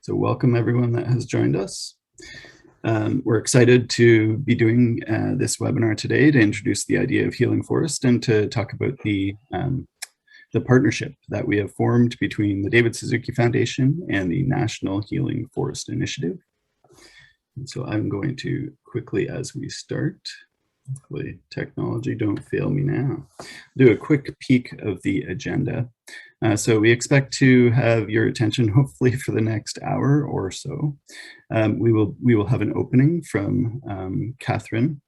So welcome everyone that has joined us. We're excited to be doing this webinar today to introduce the idea of Healing Forest and to talk about the partnership that we have formed between the David Suzuki Foundation and the National Healing Forest Initiative. And so I'm going to quickly, as we start, hopefully technology don't fail me now, do a quick peek of the agenda. So we expect to have your attention hopefully for the next hour or so. We will have an opening from Catherine.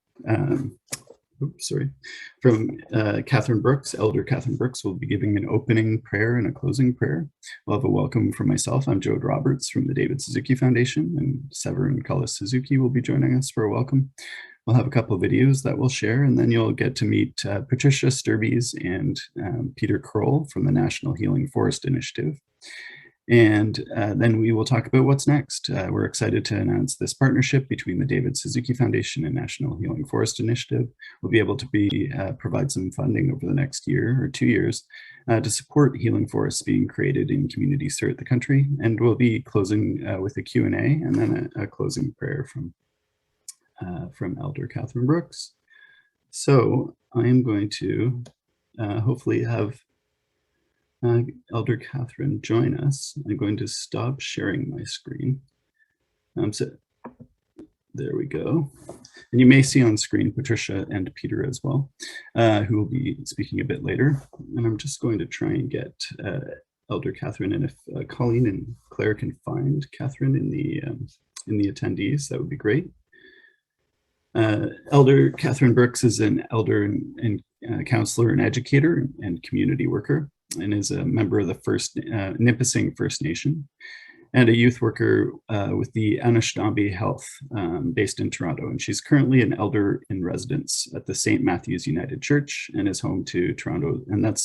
Catherine Brooks. Elder Catherine Brooks will be giving an opening prayer and a closing prayer. We'll have a welcome from myself. I'm Joe Roberts from the David Suzuki Foundation, and Severin Cullis Suzuki will be joining us for a welcome. We'll have a couple of videos that we'll share, and then you'll get to meet Patricia Sturbies and Peter Kroll from the National Healing Forest Initiative. And then we will talk about what's next. We're excited to announce this partnership between the David Suzuki Foundation and National Healing Forest Initiative. We'll be able to provide some funding over the next year or 2 years to support healing forests being created in communities throughout the country. And we'll be closing with a Q&A and then a closing prayer from Elder Catherine Brooks. So I am going to hopefully have Elder Catherine join us. I'm going to stop sharing my screen. So there we go. And you may see on screen Patricia and Peter as well, who will be speaking a bit later. And I'm just going to try and get Elder Catherine, and if Colleen and Claire can find Catherine in the attendees, that would be great. Elder Catherine Brooks is an elder and counselor and educator and community worker, and is a member of the Nipissing First Nation, and a youth worker with the Anishinaabe Health based in Toronto. And she's currently an elder in residence at the St. Matthew's United Church and is home to Toronto. And that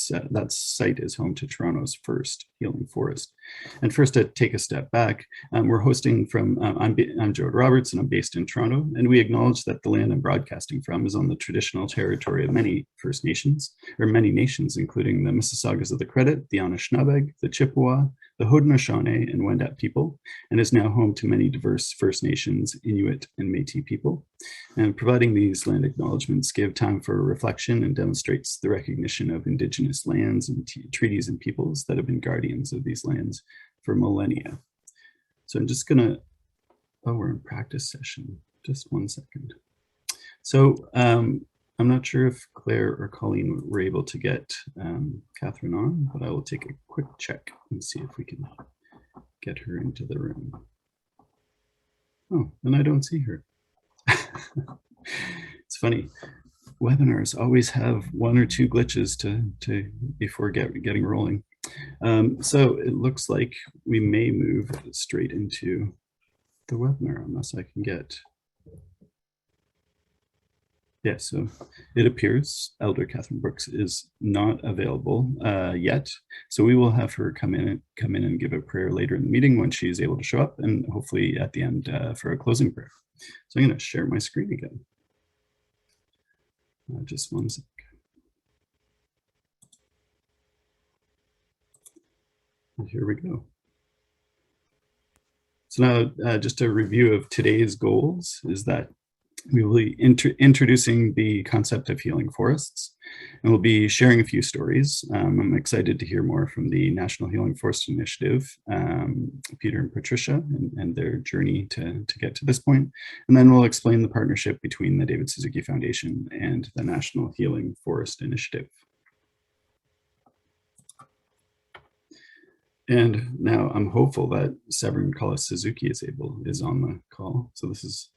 site is home to Toronto's first healing forest. And first, to take a step back, we're hosting from, I'm Joe Roberts, and I'm based in Toronto. And we acknowledge that the land I'm broadcasting from is on the traditional territory of many First Nations, or many nations, including the Mississaugas of the Credit, the Anishinaabe, the Chippewa, the Haudenosaunee and Wendat people, and is now home to many diverse First Nations, Inuit, and Métis people. And providing these land acknowledgements give time for reflection and demonstrates the recognition of Indigenous lands and treaties and peoples that have been guardians of these lands for millennia. So I'm just gonna, we're in practice session, just 1 second. So I'm not sure if Claire or Colleen were able to get Catherine on, but I will take a quick check and see if we can get her into the room. Oh, and I don't see her. It's funny. Webinars always have 1 or 2 glitches before getting rolling. So it looks like we may move straight into the webinar unless I can get. Yeah, so it appears Elder Catherine Brooks is not available yet. So we will have her come in and give a prayer later in the meeting when she's able to show up, and hopefully at the end for a closing prayer. So I'm going to share my screen again. Just 1 sec. And here we go. So now just a review of today's goals is that we will be introducing the concept of healing forests, and we'll be sharing a few stories. I'm excited to hear more from the National Healing Forest Initiative, Peter and Patricia, and their journey to get to this point. And then we'll explain the partnership between the David Suzuki Foundation and the National Healing Forest Initiative. And now I'm hopeful that Severin Cullis Suzuki is on the call. So this is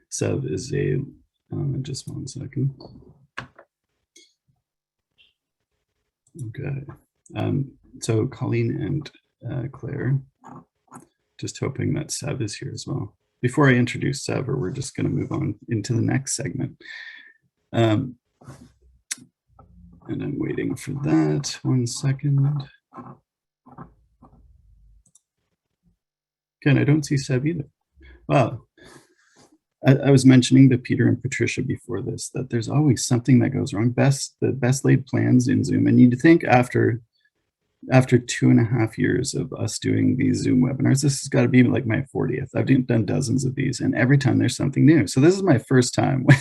Sev is just 1 second. Okay. So Colleen and Claire, just hoping that Sev is here as well. Before I introduce Sev, we're just going to move on into the next segment. And I'm waiting for that. 1 second. Again, I don't see Sev either. Wow. I was mentioning to Peter and Patricia before this that there's always something that goes wrong. The best laid plans in Zoom, and you'd think after after 2.5 years of us doing these Zoom webinars, this has got to be like my 40th. I've done dozens of these, and every time there's something new. So this is my first time when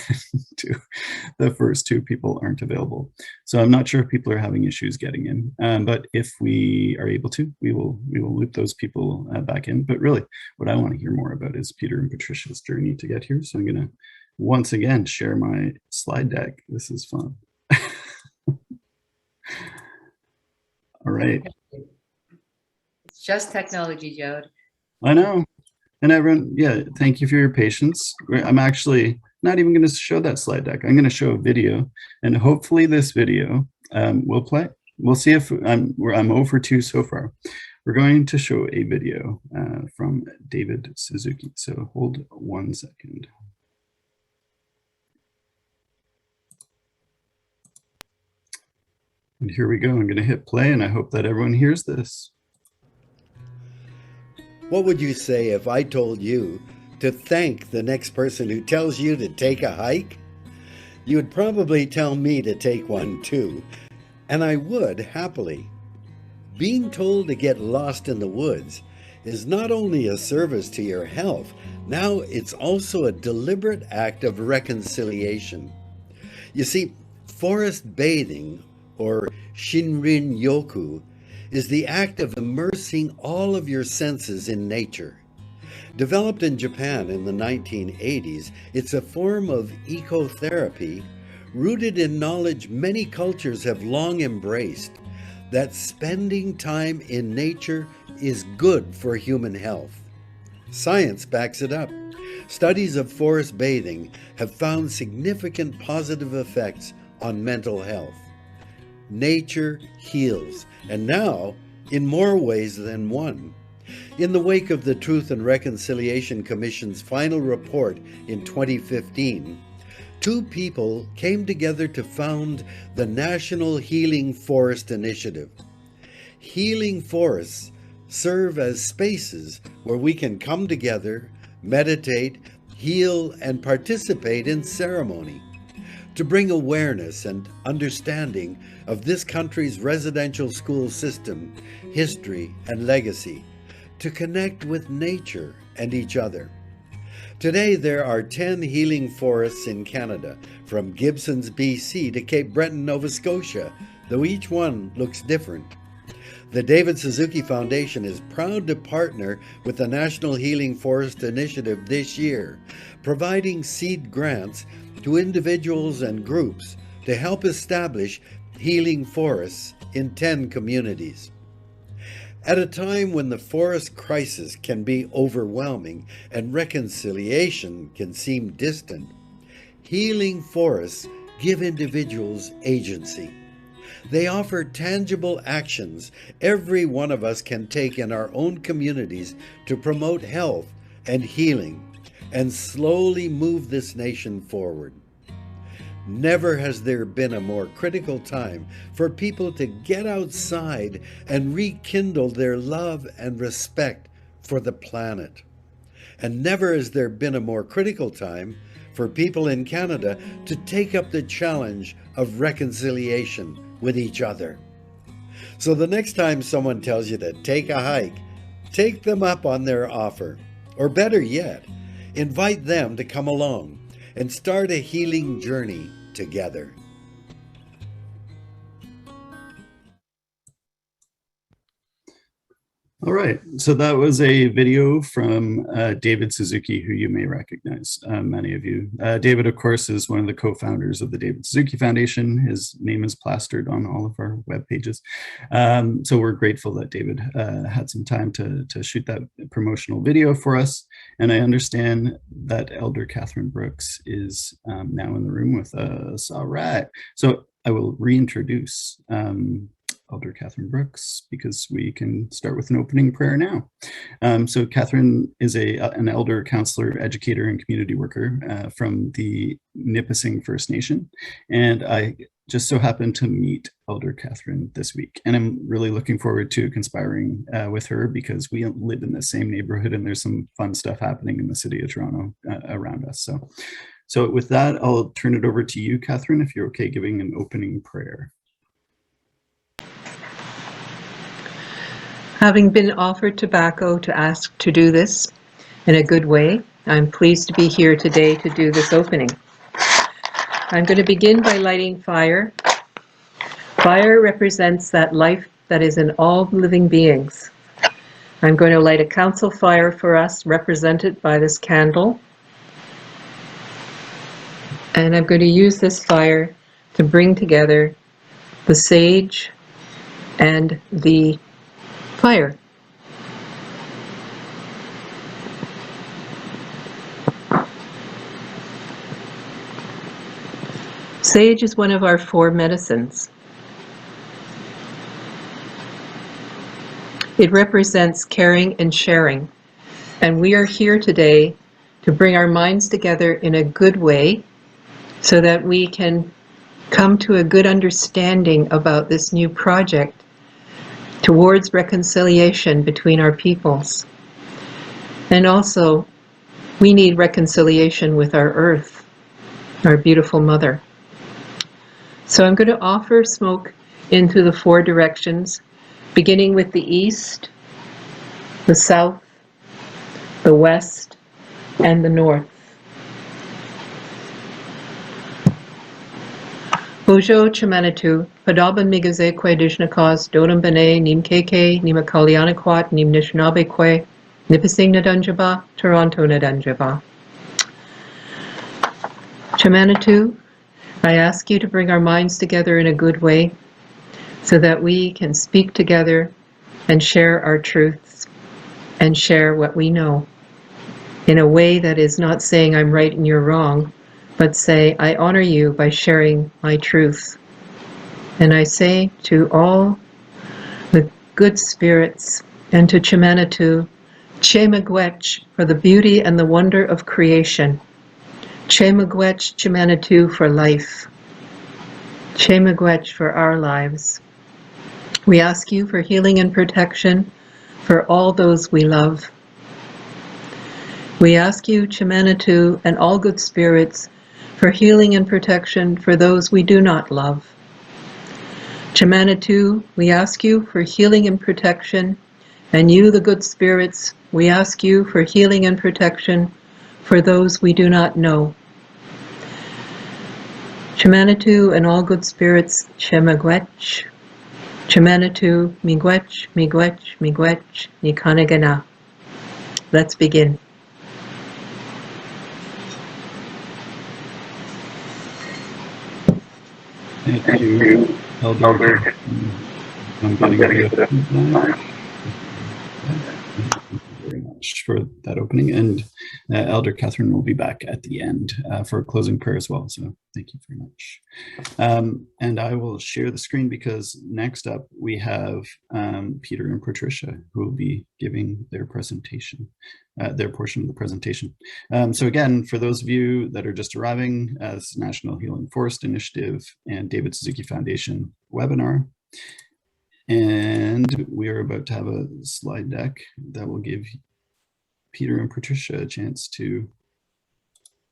the first two people aren't available. So I'm not sure if people are having issues getting in, but if we are able to, we will loop those people back in. But really, what I want to hear more about is Peter and Patricia's journey to get here. So I'm going to once again share my slide deck. This is fun. All right. It's just technology, Jode. I know. And everyone, yeah, thank you for your patience. I'm actually not even going to show that slide deck. I'm going to show a video, and hopefully this video will play. We'll see if I'm 0 for 2 so far. We're going to show a video from David Suzuki. So hold 1 second. And here we go. I'm going to hit play, and I hope that everyone hears this. What would you say if I told you to thank the next person who tells you to take a hike? You would probably tell me to take one too, and I would happily. Being told to get lost in the woods is not only a service to your health, now it's also a deliberate act of reconciliation. You see, forest bathing, or Shinrin Yoku, is the act of immersing all of your senses in nature. Developed in Japan in the 1980s, it's a form of ecotherapy rooted in knowledge many cultures have long embraced, that spending time in nature is good for human health. Science backs it up. Studies of forest bathing have found significant positive effects on mental health. Nature heals, and now in more ways than one. In the wake of the Truth and Reconciliation Commission's final report in 2015, 2 people came together to found the National Healing Forest Initiative. Healing forests serve as spaces where we can come together, meditate, heal, and participate in ceremony, to bring awareness and understanding of this country's residential school system, history, and legacy, to connect with nature and each other. Today, there are 10 healing forests in Canada, from Gibsons, BC to Cape Breton, Nova Scotia, though each one looks different. The David Suzuki Foundation is proud to partner with the National Healing Forest Initiative this year, providing seed grants to individuals and groups to help establish healing forests in 10 communities. At a time when the forest crisis can be overwhelming and reconciliation can seem distant, healing forests give individuals agency. They offer tangible actions every one of us can take in our own communities to promote health and healing and slowly move this nation forward. Never has there been a more critical time for people to get outside and rekindle their love and respect for the planet. And never has there been a more critical time for people in Canada to take up the challenge of reconciliation with each other. So the next time someone tells you to take a hike, take them up on their offer. Or better yet, invite them to come along and start a healing journey together. All right, so that was a video from David Suzuki, who you may recognize, many of you. David, of course, is one of the co-founders of the David Suzuki Foundation. His name is plastered on all of our web pages. So we're grateful that David had some time to shoot that promotional video for us. And I understand that Elder Catherine Brooks is now in the room with us. All right, so I will reintroduce Elder Catherine Brooks, because we can start with an opening prayer now. So Catherine is an elder, counselor, educator, and community worker from the Nipissing First Nation. And I just so happened to meet Elder Catherine this week. And I'm really looking forward to conspiring with her, because we live in the same neighborhood and there's some fun stuff happening in the city of Toronto around us. So with that, I'll turn it over to you, Catherine, if you're okay giving an opening prayer. Having been offered tobacco to ask to do this in a good way, I'm pleased to be here today to do this opening. I'm going to begin by lighting fire. Fire represents that life that is in all living beings. I'm going to light a council fire for us, represented by this candle. And I'm going to use this fire to bring together the sage and the fire. Sage is one of our 4 medicines. It represents caring and sharing. And we are here today to bring our minds together in a good way so that we can come to a good understanding about this new project towards reconciliation between our peoples. And also, we need reconciliation with our earth, our beautiful mother. So I'm going to offer smoke into the 4 directions, beginning with the east, the south, the west, and the north. Bojo Chamanatu, Padaban Migazekwe Dishnakos, Dodam Bene, Nim Keke, Nima Kalyanakwat, Nim Nishnabekwe, Nipissing Nadanjaba, Toronto Nadanjaba. Chamanatu, I ask you to bring our minds together in a good way so that we can speak together and share our truths and share what we know in a way that is not saying I'm right and you're wrong, but say I honor you by sharing my truth. And I say to all the good spirits and to Chamanatu, Che Miigwech for the beauty and the wonder of creation. Che Miigwech Chamanatu for life. Che Miigwech for our lives. We ask you for healing and protection for all those we love. We ask you, Chamanatu, and all good spirits, for healing and protection for those we do not love. Chamanatu, we ask you for healing and protection, and you, the good spirits, we ask you for healing and protection for those we do not know. Chamanatu and all good spirits, Che Miigwech. Chamanatu, Miigwech, Miigwech, Miigwech, Nikanagana. Let's begin. Thank you, Elder. I'm getting it. Thank you very much for that opening. And Elder Catherine will be back at the end for a closing prayer as well. So thank you very much. And I will share the screen because next up we have Peter and Patricia who will be giving their presentation, their portion of the presentation. So again, for those of you that are just arriving, as National Healing Forest Initiative and David Suzuki Foundation webinar. And we are about to have a slide deck that will give Peter and Patricia a chance to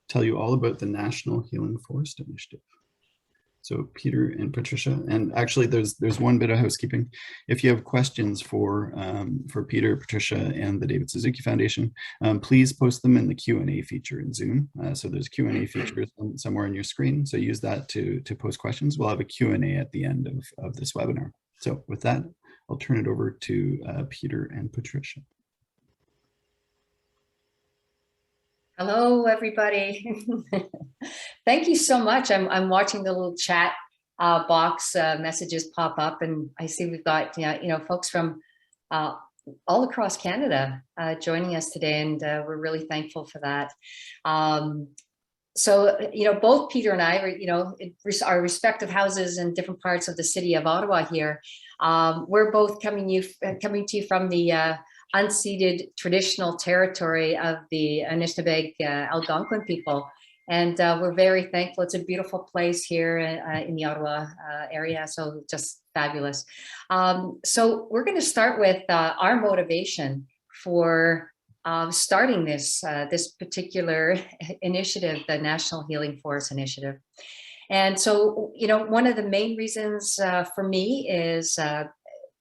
tell you all about the National Healing Forest Initiative. So Peter and Patricia, and actually there's one bit of housekeeping. If you have questions for Peter, Patricia, and the David Suzuki Foundation, please post them in the Q&A feature in Zoom. So there's Q&A feature somewhere on your screen. So use that to post questions. We'll have a Q&A at the end of this webinar. So with that, I'll turn it over to Peter and Patricia. Hello, everybody. Thank you so much. I'm watching the little chat box messages pop up, and I see we've got folks from all across Canada joining us today, and we're really thankful for that. So, both Peter and I, in our respective houses in different parts of the city of Ottawa here, we're both coming to you from the unceded traditional territory of the Anishinaabe Algonquin people. And we're very thankful. It's a beautiful place here in the Ottawa area, so just fabulous. So we're going to start with our motivation for starting this particular initiative, the National Healing Forest Initiative. And so, one of the main reasons for me is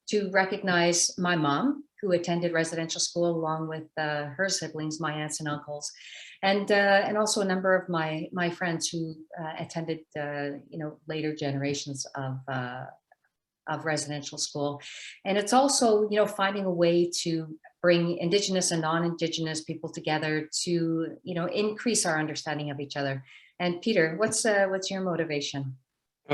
to recognize my mom, who attended residential school along with her siblings, my aunts and uncles, and also a number of my friends who attended later generations of residential school. And it's also, finding a way to bring Indigenous and non-Indigenous people together to, increase our understanding of each other. And Peter, what's your motivation?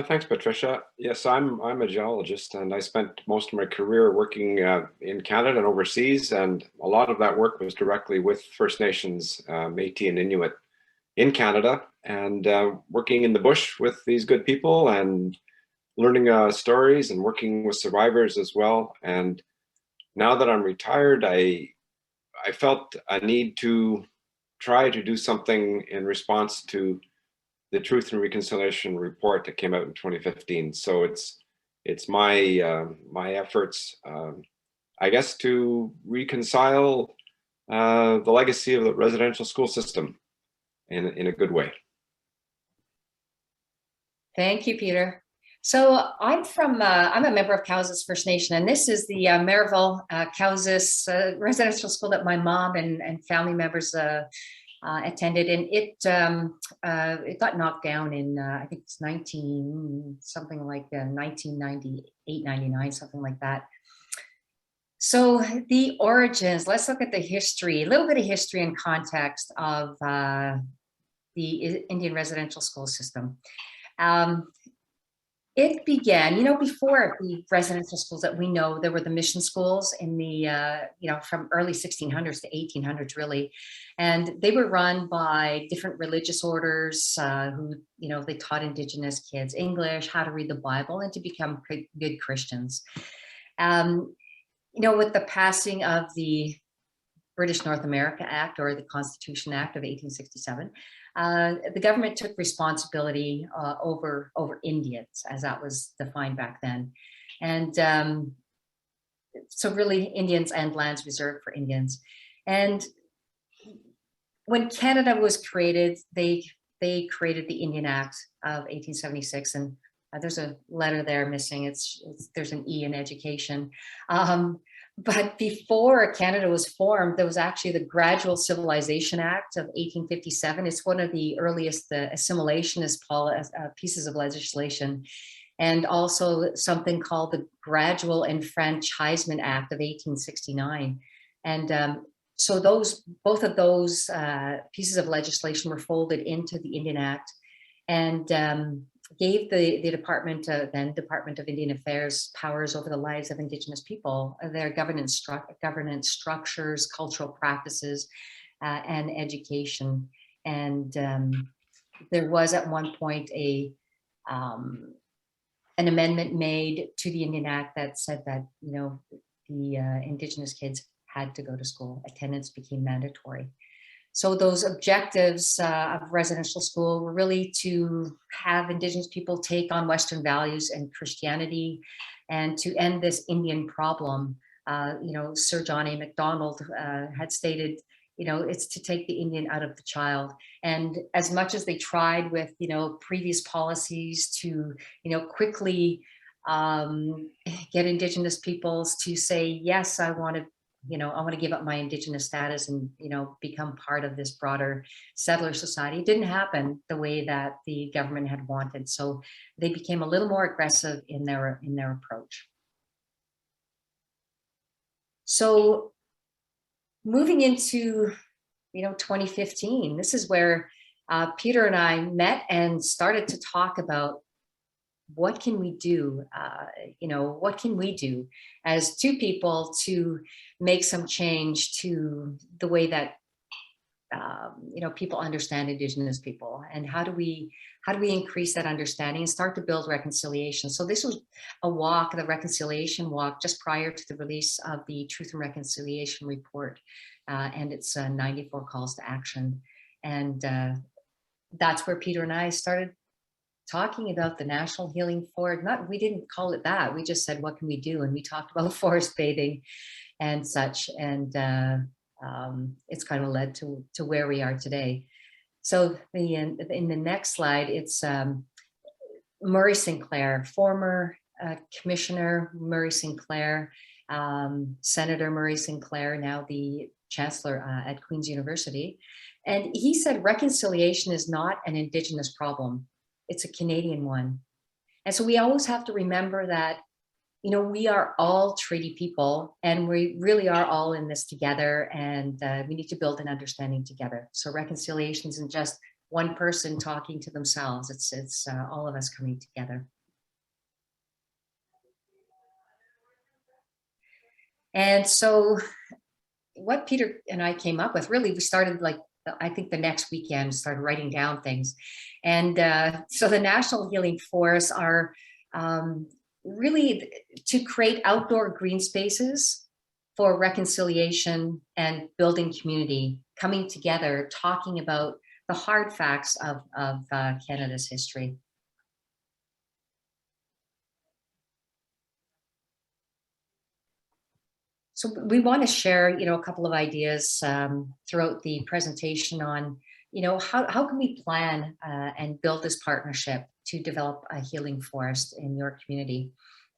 Thanks, Patricia. Yes, I'm a geologist, and I spent most of my career working in Canada and overseas, and a lot of that work was directly with First Nations, Métis and Inuit in Canada, and working in the bush with these good people and learning stories and working with survivors as well. And now that I'm retired, I felt a need to try to do something in response to the Truth and Reconciliation report that came out in 2015. So it's my my efforts, I guess, to reconcile the legacy of the residential school system in a good way. Thank you, Peter. So I'm a member of Cowessess First Nation, and this is the Maryville Cowessess residential school that my mom and family members attended, and it got knocked down in I think it's 1998, 99, something like that. So the origins, let's look at the history, a little bit of history and context of the Indian residential school system. It began, before the residential schools that we know, there were the mission schools in the, from early 1600s to 1800s, really. And they were run by different religious orders who, they taught Indigenous kids English, how to read the Bible, and to become good Christians. With the passing of the British North America Act, or the Constitution Act of 1867, the government took responsibility over Indians, as that was defined back then. And so really Indians and lands reserved for Indians. And when Canada was created, they created the Indian Act of 1876. And there's a letter there missing. There's an E in education. But before Canada was formed, there was actually the Gradual Civilization Act of 1857. It's one of the earliest assimilationist pieces of legislation, and also something called the Gradual Enfranchisement Act of 1869. And so both of those pieces of legislation were folded into the Indian Act, and gave the Department of Indian Affairs powers over the lives of Indigenous people, their governance structures, cultural practices, and education. And there was at one point an amendment made to the Indian Act that said that the Indigenous kids had to go to school. Attendance became mandatory. So those objectives of residential school were really to have Indigenous people take on Western values and Christianity, and to end this Indian problem. Sir John A. Macdonald had stated, it's to take the Indian out of the child. And as much as they tried with, previous policies to, quickly get Indigenous peoples to say, yes, I want to give up my Indigenous status and, become part of this broader settler society. It didn't happen the way that the government had wanted. So they became a little more aggressive in their approach. So moving into, 2015, this is where Peter and I met and started to talk about what can we do? What can we do as two people to make some change to the way that people understand Indigenous people, and how do we increase that understanding and start to build reconciliation? So this was a walk, the reconciliation walk, just prior to the release of the Truth and Reconciliation report, and it's 94 calls to action, and that's where Peter and I started talking about the National Healing Forest. We didn't call it that. We just said, what can we do? And we talked about forest bathing and such. And it's kind of led to where we are today. So in the next slide, it's Murray Sinclair, former Commissioner Murray Sinclair, Senator Murray Sinclair, now the Chancellor at Queen's University. And he said reconciliation is not an Indigenous problem, it's a Canadian one. And so we always have to remember that, you know, we are all treaty people and we really are all in this together, and we need to build an understanding together. So reconciliation isn't just one person talking to themselves, it's all of us coming together. And so what Peter and I came up with, really, we started like, I think the next weekend, started writing down things. And so the National Healing Forests are really to create outdoor green spaces for reconciliation and building community, coming together, talking about the hard facts of Canada's history. So we want to share, you know, a couple of ideas throughout the presentation on, you know, how can we plan and build this partnership to develop a healing forest in your community.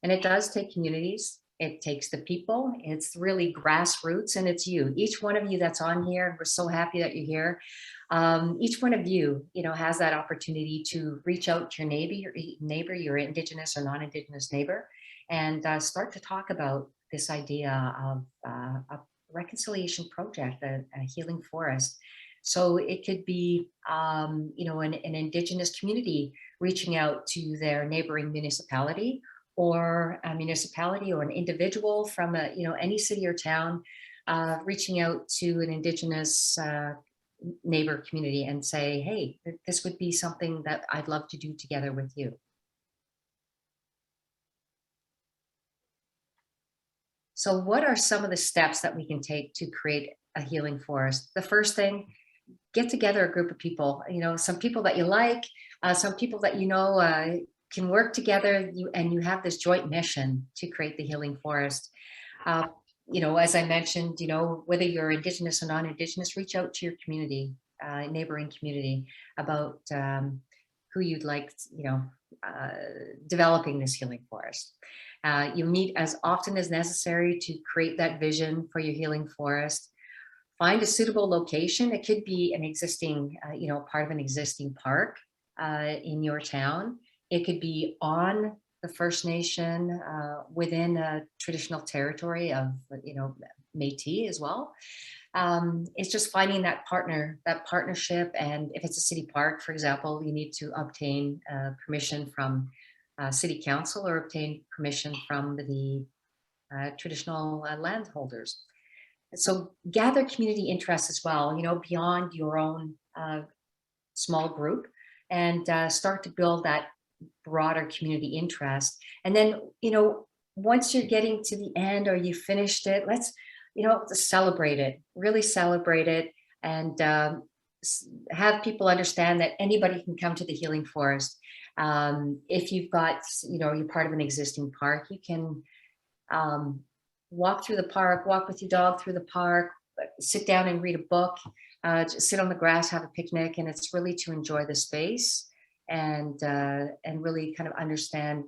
And it does take communities. It takes the people. It's really grassroots, and it's you. Each one of you that's on here, we're so happy that you're here. Each one of you, you know, has that opportunity to reach out to your neighbor, your Indigenous or non-Indigenous neighbor, and start to talk about this idea of a reconciliation project, a healing forest. So it could be, you know, an Indigenous community reaching out to their neighboring municipality, or a municipality or an individual from a, you know, any city or town, reaching out to an Indigenous neighbor community and say, hey, this would be something that I'd love to do together with you. So what are some of the steps that we can take to create a healing forest? The first thing, get together a group of people, you know, some people that you like, some people that you know can work together, and you have this joint mission to create the healing forest. You know, as I mentioned, you know, whether you're Indigenous or non-Indigenous, reach out to your community, neighboring community, about who you'd like, you know, developing this healing forest. You meet as often as necessary to create that vision for your healing forest. Find a suitable location. It could be an existing, you know, part of an existing park in your town. It could be on the First Nation, within a traditional territory of, you know, Métis as well. It's just finding that partnership. And if it's a city park, for example, you need to obtain permission from city council, or obtain permission from the traditional landholders. So gather community interests as well, you know, beyond your own small group, and start to build that broader community interest. And then, you know, once you're getting to the end or you finished it, let's, you know, celebrate it, really celebrate it, and have people understand that anybody can come to the healing forest. If you've got, you know, you're part of an existing park, you can walk through the park, walk with your dog through the park, sit down and read a book, just sit on the grass, have a picnic, and it's really to enjoy the space and really kind of understand,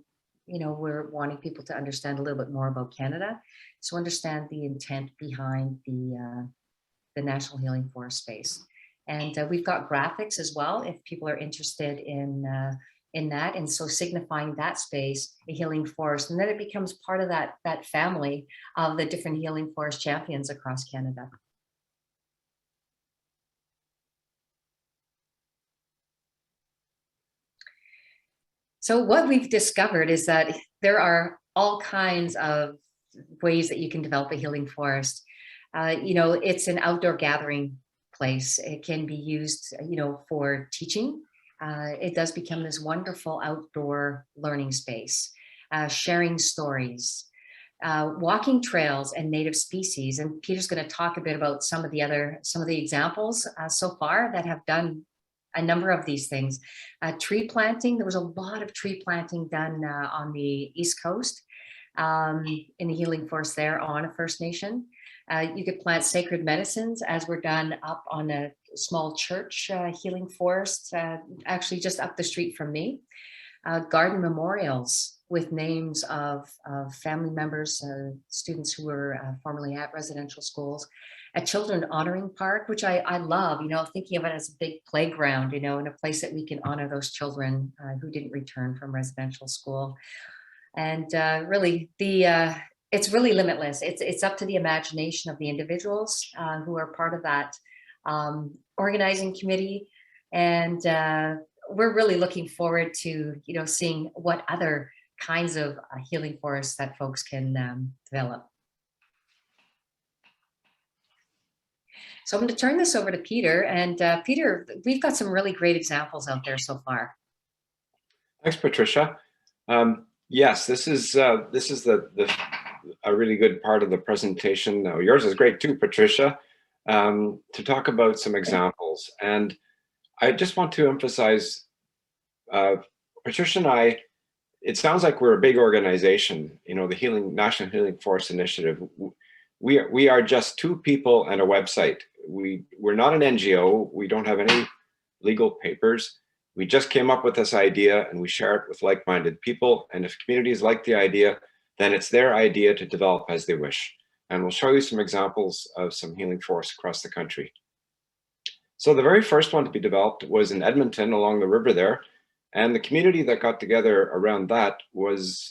you know, we're wanting people to understand a little bit more about Canada. So understand the intent behind the National Healing Forest space. And we've got graphics as well, if people are interested in that. And so signifying that space, a healing forest, and then it becomes part of that family of the different healing forest champions across Canada. So what we've discovered is that there are all kinds of ways that you can develop a healing forest. You know, it's an outdoor gathering place. It can be used, you know, for teaching. It does become this wonderful outdoor learning space, sharing stories, walking trails and native species. And Peter's going to talk a bit about some of the examples so far that have done a number of these things. Tree planting, there was a lot of tree planting done on the East Coast in the healing forest there on a First Nation. You could plant sacred medicines, as were done up on a small church healing forest, actually just up the street from me. garden memorials with names of family members, students who were formerly at residential schools, a children honoring park, which I love, thinking of it as a big playground, and a place that we can honor those children who didn't return from residential school. And really, it's really limitless. It's up to the imagination of the individuals who are part of that organizing committee. And we're really looking forward to, seeing what other kinds of healing forests that folks can develop. So I'm going to turn this over to Peter. And Peter, we've got some really great examples out there so far. Thanks, Patricia. Yes, this is a really good part of the presentation. Now, yours is great too, Patricia, to talk about some examples. And I just want to emphasize, Patricia and I, it sounds like we're a big organization, the National Healing Forest Initiative. We are just two people and a website. We're not an NGO. We don't have any legal papers. We just came up with this idea and we share it with like-minded people. And if communities like the idea, then it's their idea to develop as they wish. And we'll show you some examples of some healing forests across the country. So the very first one to be developed was in Edmonton along the river there. And the community that got together around that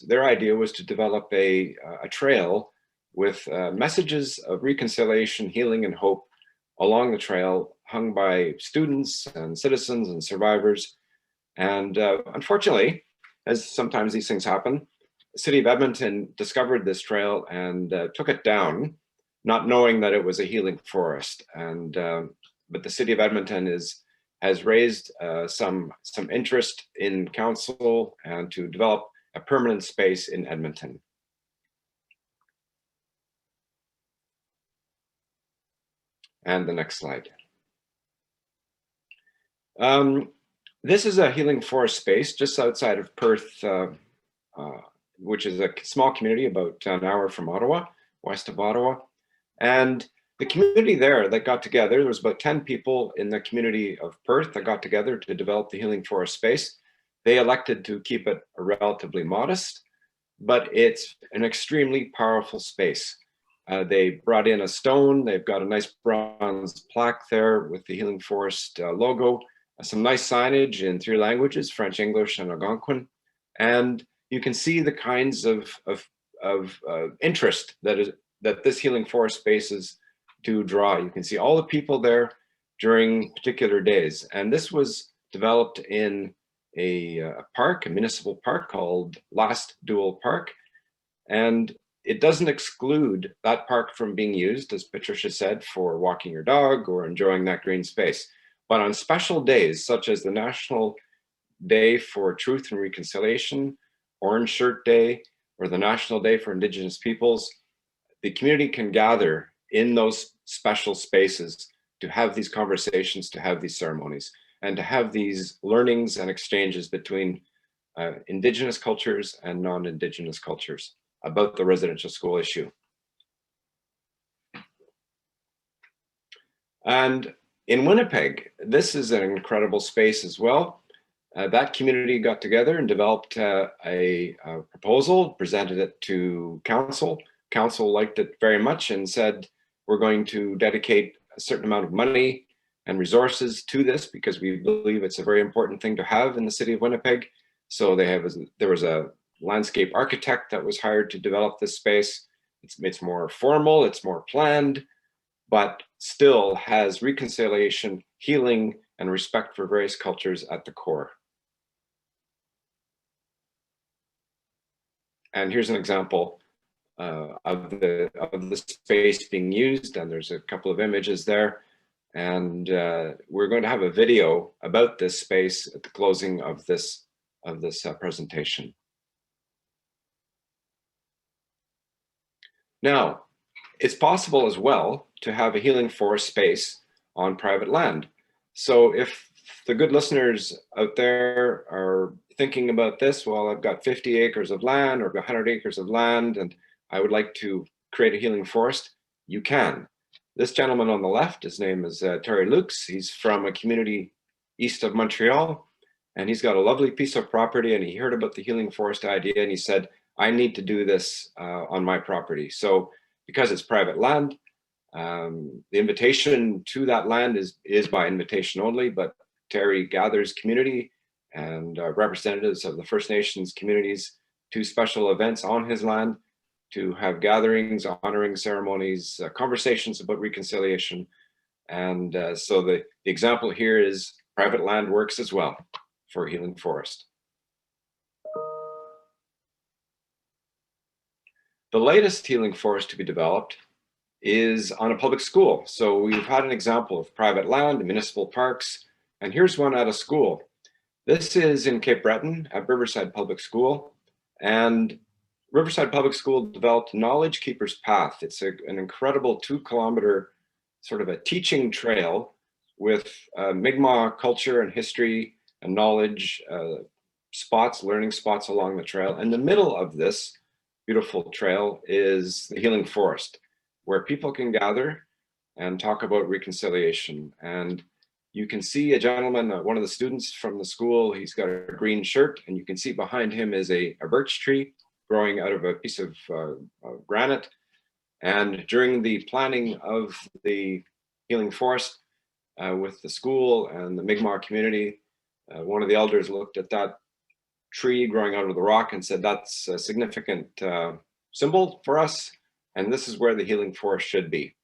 their idea was to develop a trail with messages of reconciliation, healing, and hope along the trail, hung by students and citizens and survivors. And unfortunately, as sometimes these things happen, the city of Edmonton discovered this trail and took it down, not knowing that it was a healing forest. And but the city of Edmonton has raised some interest in council and to develop a permanent space in Edmonton. And the next slide. This is a healing forest space just outside of Perth, which is a small community about an hour from Ottawa, west of Ottawa. And the community there that got together, there was about 10 people in the community of Perth that got together to develop the healing forest space. They elected to keep it relatively modest, but it's an extremely powerful space. They brought in a stone. They've got a nice bronze plaque there with the Healing Forest logo, some nice signage in 3 languages, French, English, and Algonquin. And you can see the kinds of interest that this healing forest spaces do draw. You can see all the people there during particular days. And this was developed in a park, a municipal park called Last Dual Park. And it doesn't exclude that park from being used, as Patricia said, for walking your dog or enjoying that green space. But on special days, such as the National Day for Truth and Reconciliation, Orange Shirt Day, or the National Day for Indigenous Peoples, the community can gather in those special spaces to have these conversations, to have these ceremonies, and to have these learnings and exchanges between Indigenous cultures and non-Indigenous cultures about the residential school issue. And in Winnipeg, this is an incredible space as well. That community got together and developed a proposal, presented it to council. Council liked it very much and said, we're going to dedicate a certain amount of money and resources to this because we believe it's a very important thing to have in the city of Winnipeg. So there was a landscape architect that was hired to develop this space. It's more formal, it's more planned, but still has reconciliation, healing, and respect for various cultures at the core. And here's an example of the space being used, and there's a couple of images there. And we're going to have a video about this space at the closing of this presentation. Now, it's possible as well to have a healing forest space on private land. So if the good listeners out there are thinking about this, well, I've got 50 acres of land or 100 acres of land, and I would like to create a healing forest, you can. This gentleman on the left, his name is Terry Lukes. He's from a community east of Montreal, And he's got a lovely piece of property, and he heard about the Healing Forest idea, and he said, I need to do this on my property. So because it's private land, the invitation to that land is by invitation only, but Terry gathers community and representatives of the First Nations communities to special events on his land to have gatherings, honoring ceremonies, conversations about reconciliation. And so the example here is private land works as well for Healing Forest. The latest Healing Forest to be developed is on a public school. So we've had an example of private land, municipal parks, and here's one at a school. This is in Cape Breton at Riverside Public School, and Riverside Public School developed Knowledge Keeper's Path. It's an incredible 2-kilometer sort of a teaching trail with Mi'kmaq culture and history and knowledge spots, learning spots along the trail. In the middle of this beautiful trail is the Healing Forest, where people can gather and talk about reconciliation. And you can see a gentleman, one of the students from the school, he's got a green shirt, and you can see behind him is a birch tree growing out of a piece of granite. And during the planning of the Healing Forest with the school and the Mi'kmaq community, one of the elders looked at that tree growing out of the rock and said, that's a significant symbol for us, and this is where the Healing Forest should be.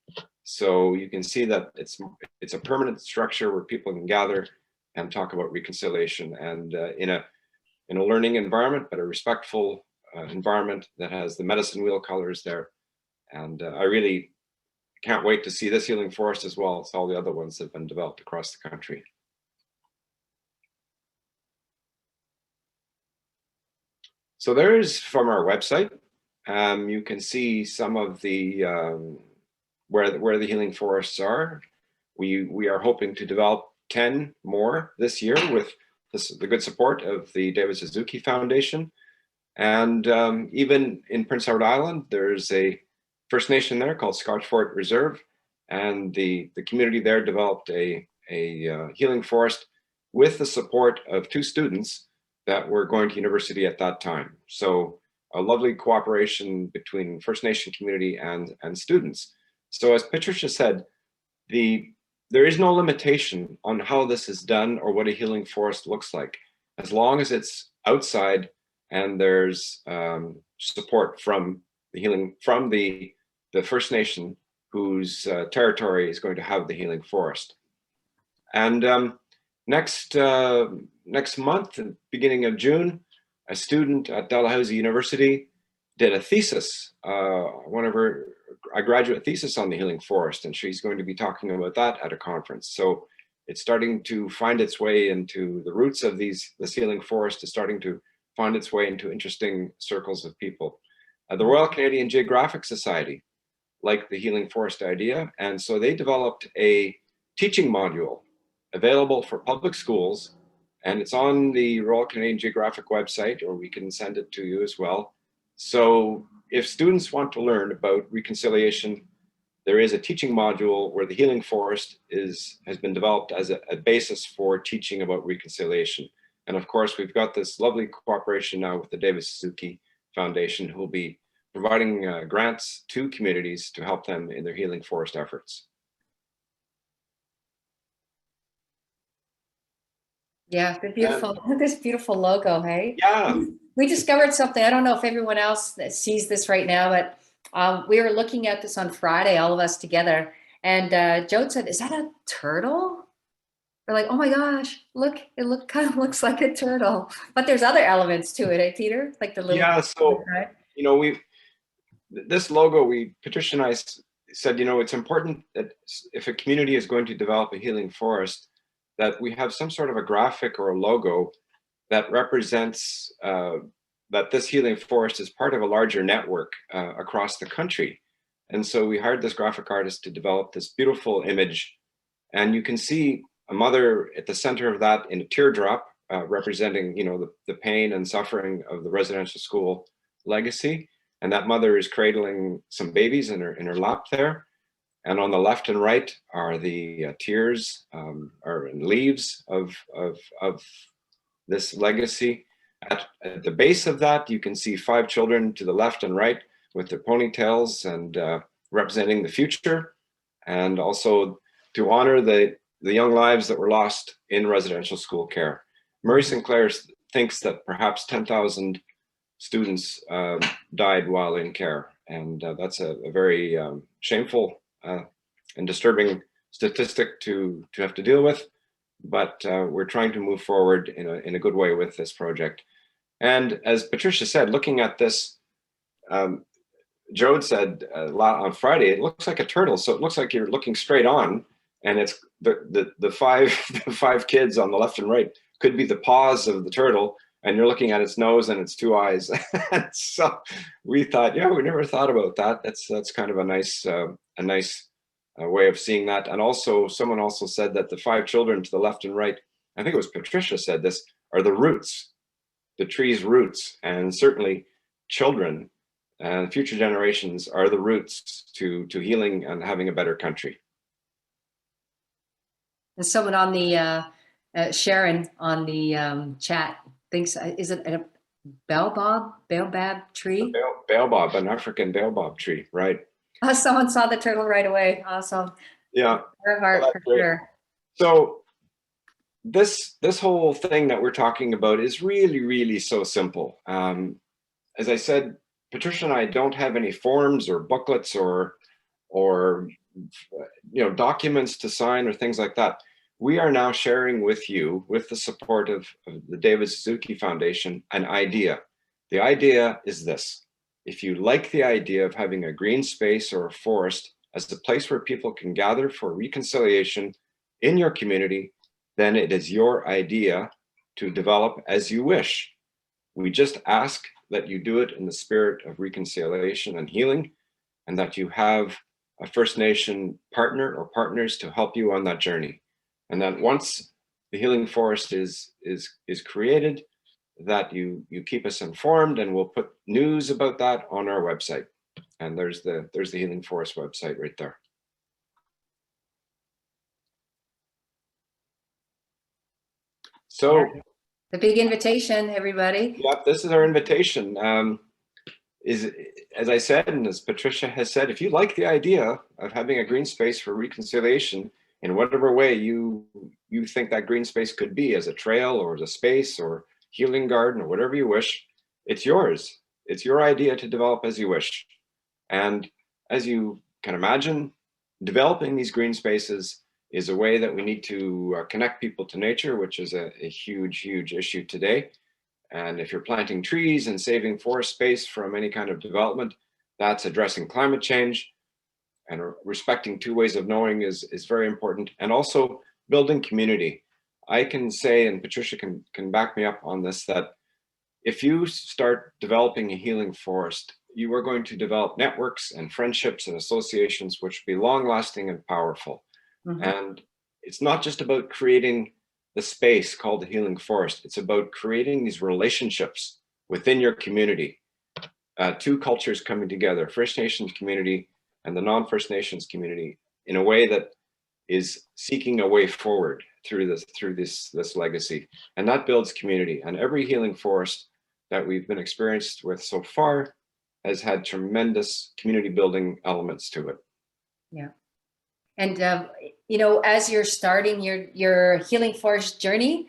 So you can see that it's a permanent structure where people can gather and talk about reconciliation, and in a learning environment, but a respectful environment that has the medicine wheel colors there. And I really can't wait to see this Healing Forest as well as all the other ones that have been developed across the country. So there's from our website. You can see some of the where the Healing Forests are. We are hoping to develop 10 more this year with the good support of the David Suzuki Foundation. And even in Prince Edward Island, there's a First Nation there called Scotch Fort Reserve, and the community there developed a healing forest with the support of 2 students that were going to university at that time. So a lovely cooperation between First Nation community and students. So as Patricia said, there is no limitation on how this is done or what a healing forest looks like, as long as it's outside and there's support from the First Nation whose territory is going to have the healing forest. And next month, beginning of June, a student at Dalhousie University did a thesis, a graduate thesis on the healing forest, and she's going to be talking about that at a conference. So it's starting to find its way into the roots of this healing forest is starting to find its way into interesting circles of people. The Royal Canadian Geographic Society liked the healing forest idea, and so they developed a teaching module available for public schools, and it's on the Royal Canadian Geographic website, or we can send it to you as well. So if students want to learn about reconciliation, there is a teaching module where the healing forest has been developed as a basis for teaching about reconciliation. And of course, we've got this lovely cooperation now with the David Suzuki Foundation, who will be providing grants to communities to help them in their healing forest efforts. Yeah, the beautiful, this beautiful logo, hey? Yeah. We discovered something. I don't know if everyone else that sees this right now, but we were looking at this on Friday, all of us together. And Joe said, "Is that a turtle?" We're like, "Oh my gosh, look, it kind of looks like a turtle." But there's other elements to it, eh, Peter? Like the little. Yeah, so, you know, this logo, Patricia and I said, you know, it's important that if a community is going to develop a healing forest, that we have some sort of a graphic or a logo that represents that this healing forest is part of a larger network across the country. And so we hired this graphic artist to develop this beautiful image. And you can see a mother at the center of that in a teardrop, representing, you know, the pain and suffering of the residential school legacy. And that mother is cradling some babies in her lap there. And on the left and right are the tears or leaves of this legacy. At the base of that, you can see 5 children to the left and right with their ponytails and representing the future, and also to honor the young lives that were lost in residential school care. Murray Sinclair thinks that perhaps 10,000 students died while in care, and that's a very shameful and disturbing statistic to have to deal with. But we're trying to move forward in a good way with this project. And as Patricia said, looking at this, Jode said on Friday, it looks like a turtle. So it looks like you're looking straight on, and it's the five kids on the left and right could be the paws of the turtle, and you're looking at its nose and its 2 eyes. So we thought, yeah, we never thought about that. That's kind of a nice way of seeing that. And also, someone also said that the 5 children to the left and right, I think it was Patricia said this, are the roots, the tree's roots. And certainly children and future generations are the roots to healing and having a better country. And someone on the, Sharon on the chat thinks, is it a baobab tree? Baobab, an African baobab tree, right? Someone saw the turtle right away. Awesome. Yeah. Her heart for sure. So this whole thing that we're talking about is really, really so simple. As I said, Patricia and I don't have any forms or booklets or documents to sign or things like that. We are now sharing with you, with the support of the David Suzuki Foundation, an idea. The idea is this: if you like the idea of having a green space or a forest as a place where people can gather for reconciliation in your community, then it is your idea to develop as you wish. We just ask that you do it in the spirit of reconciliation and healing, and that you have a First Nation partner or partners to help you on that journey. And that once the Healing Forest is created, that you keep us informed, and we'll put news about that on our website. And there's the Healing Forest website right there. So the big invitation, everybody. Yep, this is our invitation. Is, as I said, and as Patricia has said, if you like the idea of having a green space for reconciliation in whatever way you think that green space could be, as a trail or as a space or healing garden or whatever you wish, it's yours. It's your idea to develop as you wish. And as you can imagine, developing these green spaces is a way that we need to connect people to nature, which is a huge, huge issue today. And if you're planting trees and saving forest space from any kind of development, that's addressing climate change. And respecting 2 ways of knowing is very important. And also building community. I can say, and Patricia can back me up on this, that if you start developing a healing forest, you are going to develop networks and friendships and associations which will be long lasting and powerful. Mm-hmm. And it's not just about creating the space called the healing forest. It's about creating these relationships within your community. 2 cultures coming together, First Nations community and the non-First Nations community, in a way that is seeking a way forward through this legacy. And that builds community. And every healing forest that we've been experienced with so far has had tremendous community building elements to it. Yeah. And, as you're starting your healing forest journey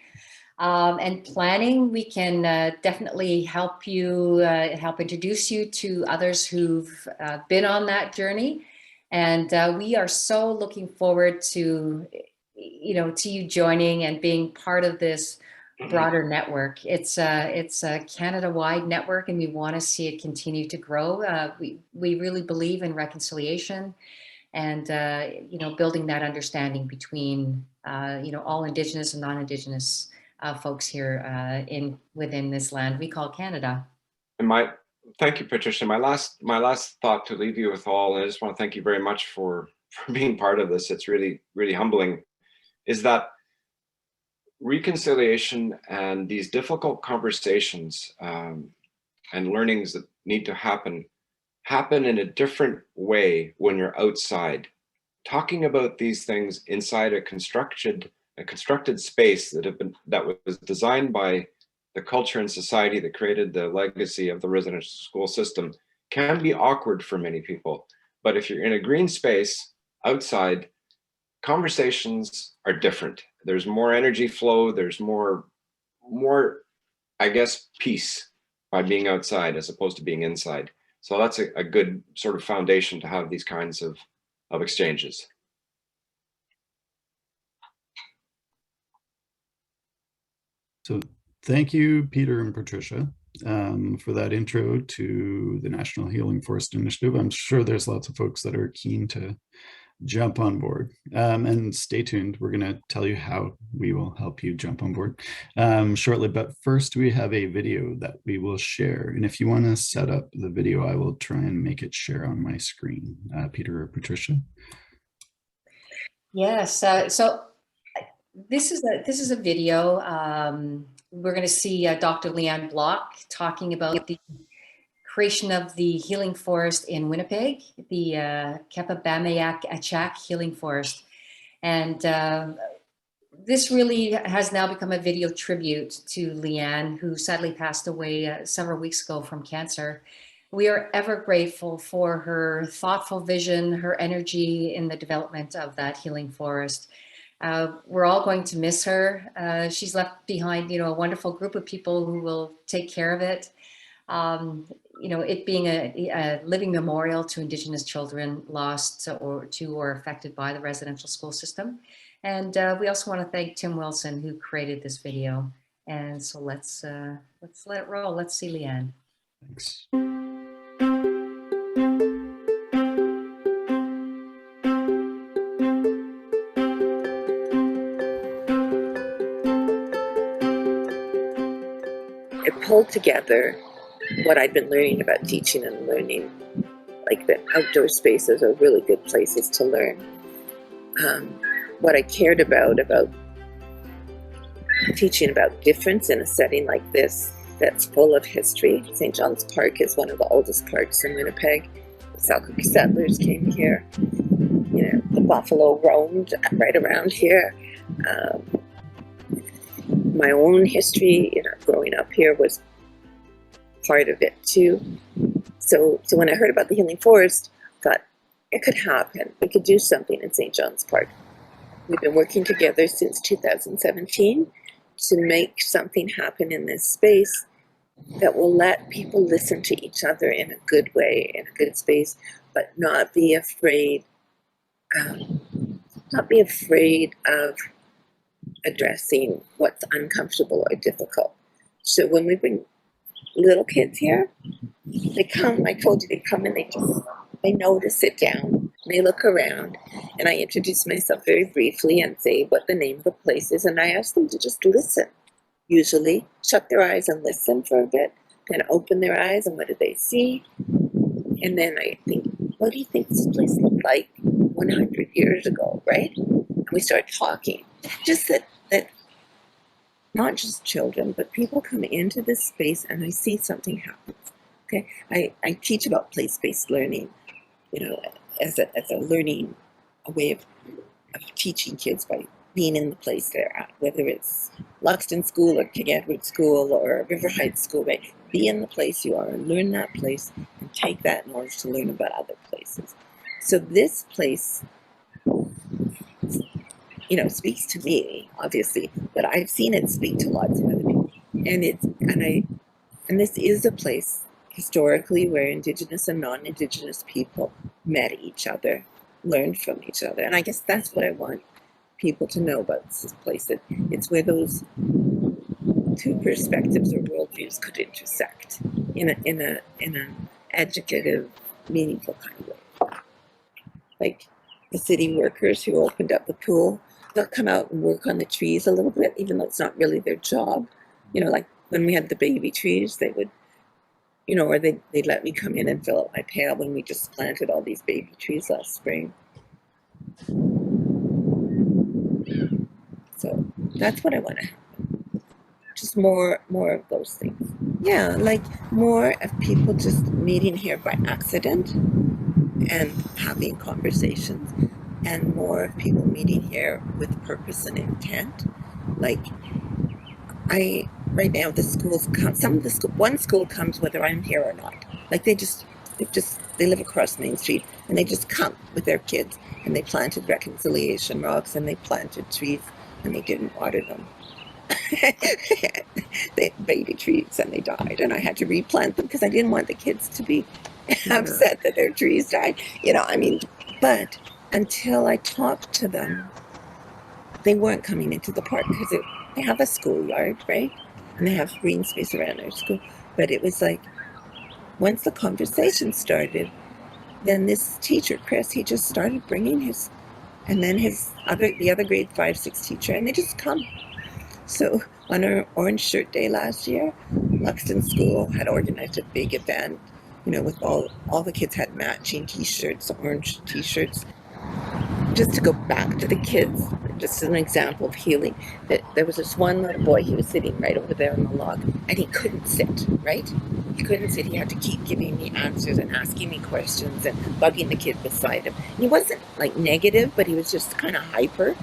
and planning, we can definitely help you, help introduce you to others who've been on that journey. And we are so looking forward to you joining and being part of this broader network. It's a Canada-wide network, and we want to see it continue to grow. We really believe in reconciliation and building that understanding between all Indigenous and non-Indigenous folks here within this land we call Canada. And thank you, Patricia. My last thought to leave you with all, and I just want to thank you very much for being part of this. It's really, really humbling, is that reconciliation and these difficult conversations and learnings that need to happen in a different way when you're outside. Talking about these things inside a constructed a constructed space that was designed by the culture and society that created the legacy of the residential school system can be awkward for many people. But if you're in a green space outside, conversations are different. There's more energy flow. There's more, I guess, peace by being outside as opposed to being inside. So that's a good sort of foundation to have these kinds of exchanges. So thank you, Peter and Patricia, for that intro to the National Healing Forest Initiative. I'm sure there's lots of folks that are keen to jump on board, and stay tuned. We're going to tell you how we will help you jump on board shortly. But first, we have a video that we will share. And if you want to set up the video, I will try and make it share on my screen. Peter or Patricia? Yes. So this is a video. We're going to see Dr. Leanne Block talking about the creation of the healing forest in Winnipeg, the Kepabamayak-Achak Healing Forest. And this really has now become a video tribute to Leanne, who sadly passed away several weeks ago from cancer. We are ever grateful for her thoughtful vision, her energy in the development of that healing forest. We're all going to miss her. She's left behind, a wonderful group of people who will take care of it. It being a living memorial to Indigenous children lost or affected by the residential school system. And we also want to thank Tim Wilson, who created this video. And so let's let it roll. Let's see Leanne. Thanks. It pulled together what I'd been learning about teaching and learning, like the outdoor spaces are really good places to learn. What I cared about teaching about difference in a setting like this that's full of history. St. John's Park is one of the oldest parks in Winnipeg. The Selkirk settlers came here. The buffalo roamed right around here. My own history, growing up here was part of it too. So when I heard about the Healing Forest, I thought it could happen. We could do something in St. John's Park. We've been working together since 2017 to make something happen in this space that will let people listen to each other in a good way, in a good space, but not be afraid of addressing what's uncomfortable or difficult. So when we bring little kids here, they come, I told you, they come and they know to sit down, they look around, and I introduce myself very briefly and say what the name of the place is, and I ask them to just listen. Usually shut their eyes and listen for a bit, then open their eyes and what do they see? And then I think, what do you think this place looked like 100 years ago, right? And we start talking. Just that not just children, but people come into this space and I see something happen. Okay, I teach about place-based learning, as a learning, a way of teaching kids by being in the place they're at, whether it's Luxton School or King Edward School or River Heights School, right? Be in the place you are and learn that place and take that knowledge to learn about other places. So this place, speaks to me, obviously, but I've seen it speak to lots of other people. And this is a place historically where Indigenous and non-Indigenous people met each other, learned from each other. And I guess that's what I want people to know about this place, that it's where those two perspectives or worldviews could intersect in an educative, meaningful kind of way. Like the city workers who opened up the pool, they'll come out and work on the trees a little bit, even though it's not really their job. Like when we had the baby trees, they would, or they'd let me come in and fill up my pail when we just planted all these baby trees last spring. So that's what I want to happen. Just more of those things. Yeah, like more of people just meeting here by accident and having conversations. and more of people meeting here with purpose and intent. Like, right now the schools come, one school comes whether I'm here or not. Like they live across Main Street and they just come with their kids and they planted reconciliation rocks and they planted trees and they didn't water them. They baby trees and they died and I had to replant them because I didn't want the kids to be upset that their trees died. But until I talked to them, they weren't coming into the park because they have a schoolyard, right? And they have green space around their school. But it was like, once the conversation started, then this teacher, Chris, he just started bringing the other grade 5-6 teacher, and they just come. So on our Orange Shirt Day last year, Luxton School had organized a big event, with all the kids had matching t-shirts, orange t-shirts, just to go back to the kids, just an example of healing. That there was this one little boy, he was sitting right over there on the log, and he couldn't sit, right? He couldn't sit, he had to keep giving me answers and asking me questions and bugging the kid beside him. He wasn't like negative, but he was just kind of hyper.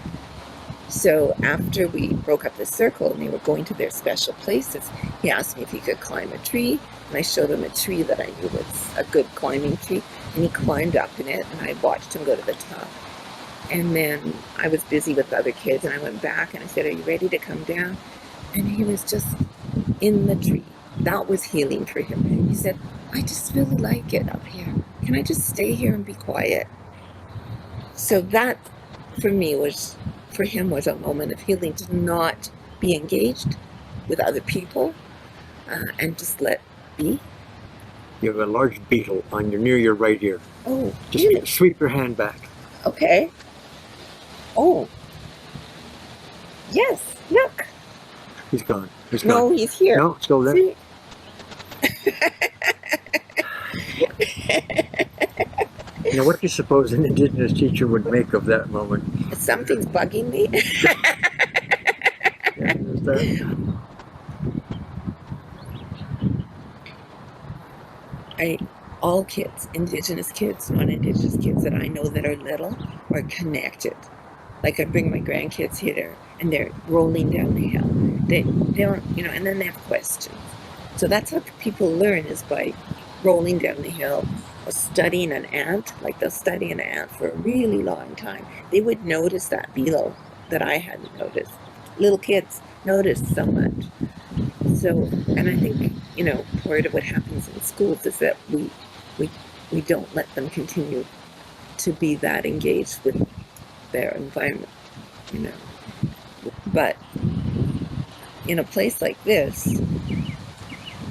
So after we broke up the circle and they were going to their special places, he asked me if he could climb a tree, and I showed him a tree that I knew was a good climbing tree, and he climbed up in it, and I watched him go to the top. And then I was busy with the other kids, and I went back and I said, "Are you ready to come down?" And he was just in the tree. That was healing for him. He said, "I just really like it up here. Can I just stay here and be quiet?" So that, for him, was a moment of healing, to not be engaged with other people and just let be. You have a large beetle near your right ear. Oh, just really? Sweep your hand back. Okay. Oh. Yes, look. He's gone. No, he's here. No, still there. See? Now, what do you suppose an Indigenous teacher would make of that moment? Something's bugging me. Yeah, is that... All kids, Indigenous kids, non-Indigenous kids that I know that are little, are connected. Like I bring my grandkids here and they're rolling down the hill. They don't, and then they have questions. So that's how people learn, is by rolling down the hill or studying an ant. Like they'll study an ant for a really long time. They would notice that beetle that I hadn't noticed. Little kids notice so much. So, and I think, part of what happens in schools is that we don't let them continue to be that engaged with their environment, But in a place like this,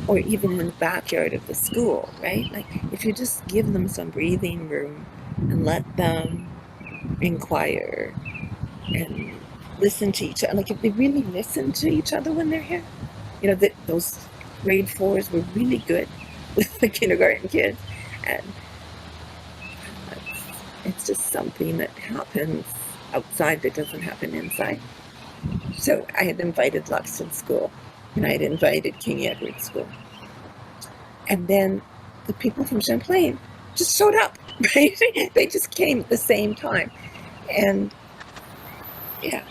or even in the backyard of the school, right? Like if you just give them some breathing room and let them inquire and listen to each other, like if they really listen to each other when they're here, that those grade 4s were really good with the kindergarten kids, and it's just something that happens outside that doesn't happen inside. So I had invited Luxton School, and I had invited King Edward School, and then the people from Champlain just showed up, right? They just came at the same time, and yeah.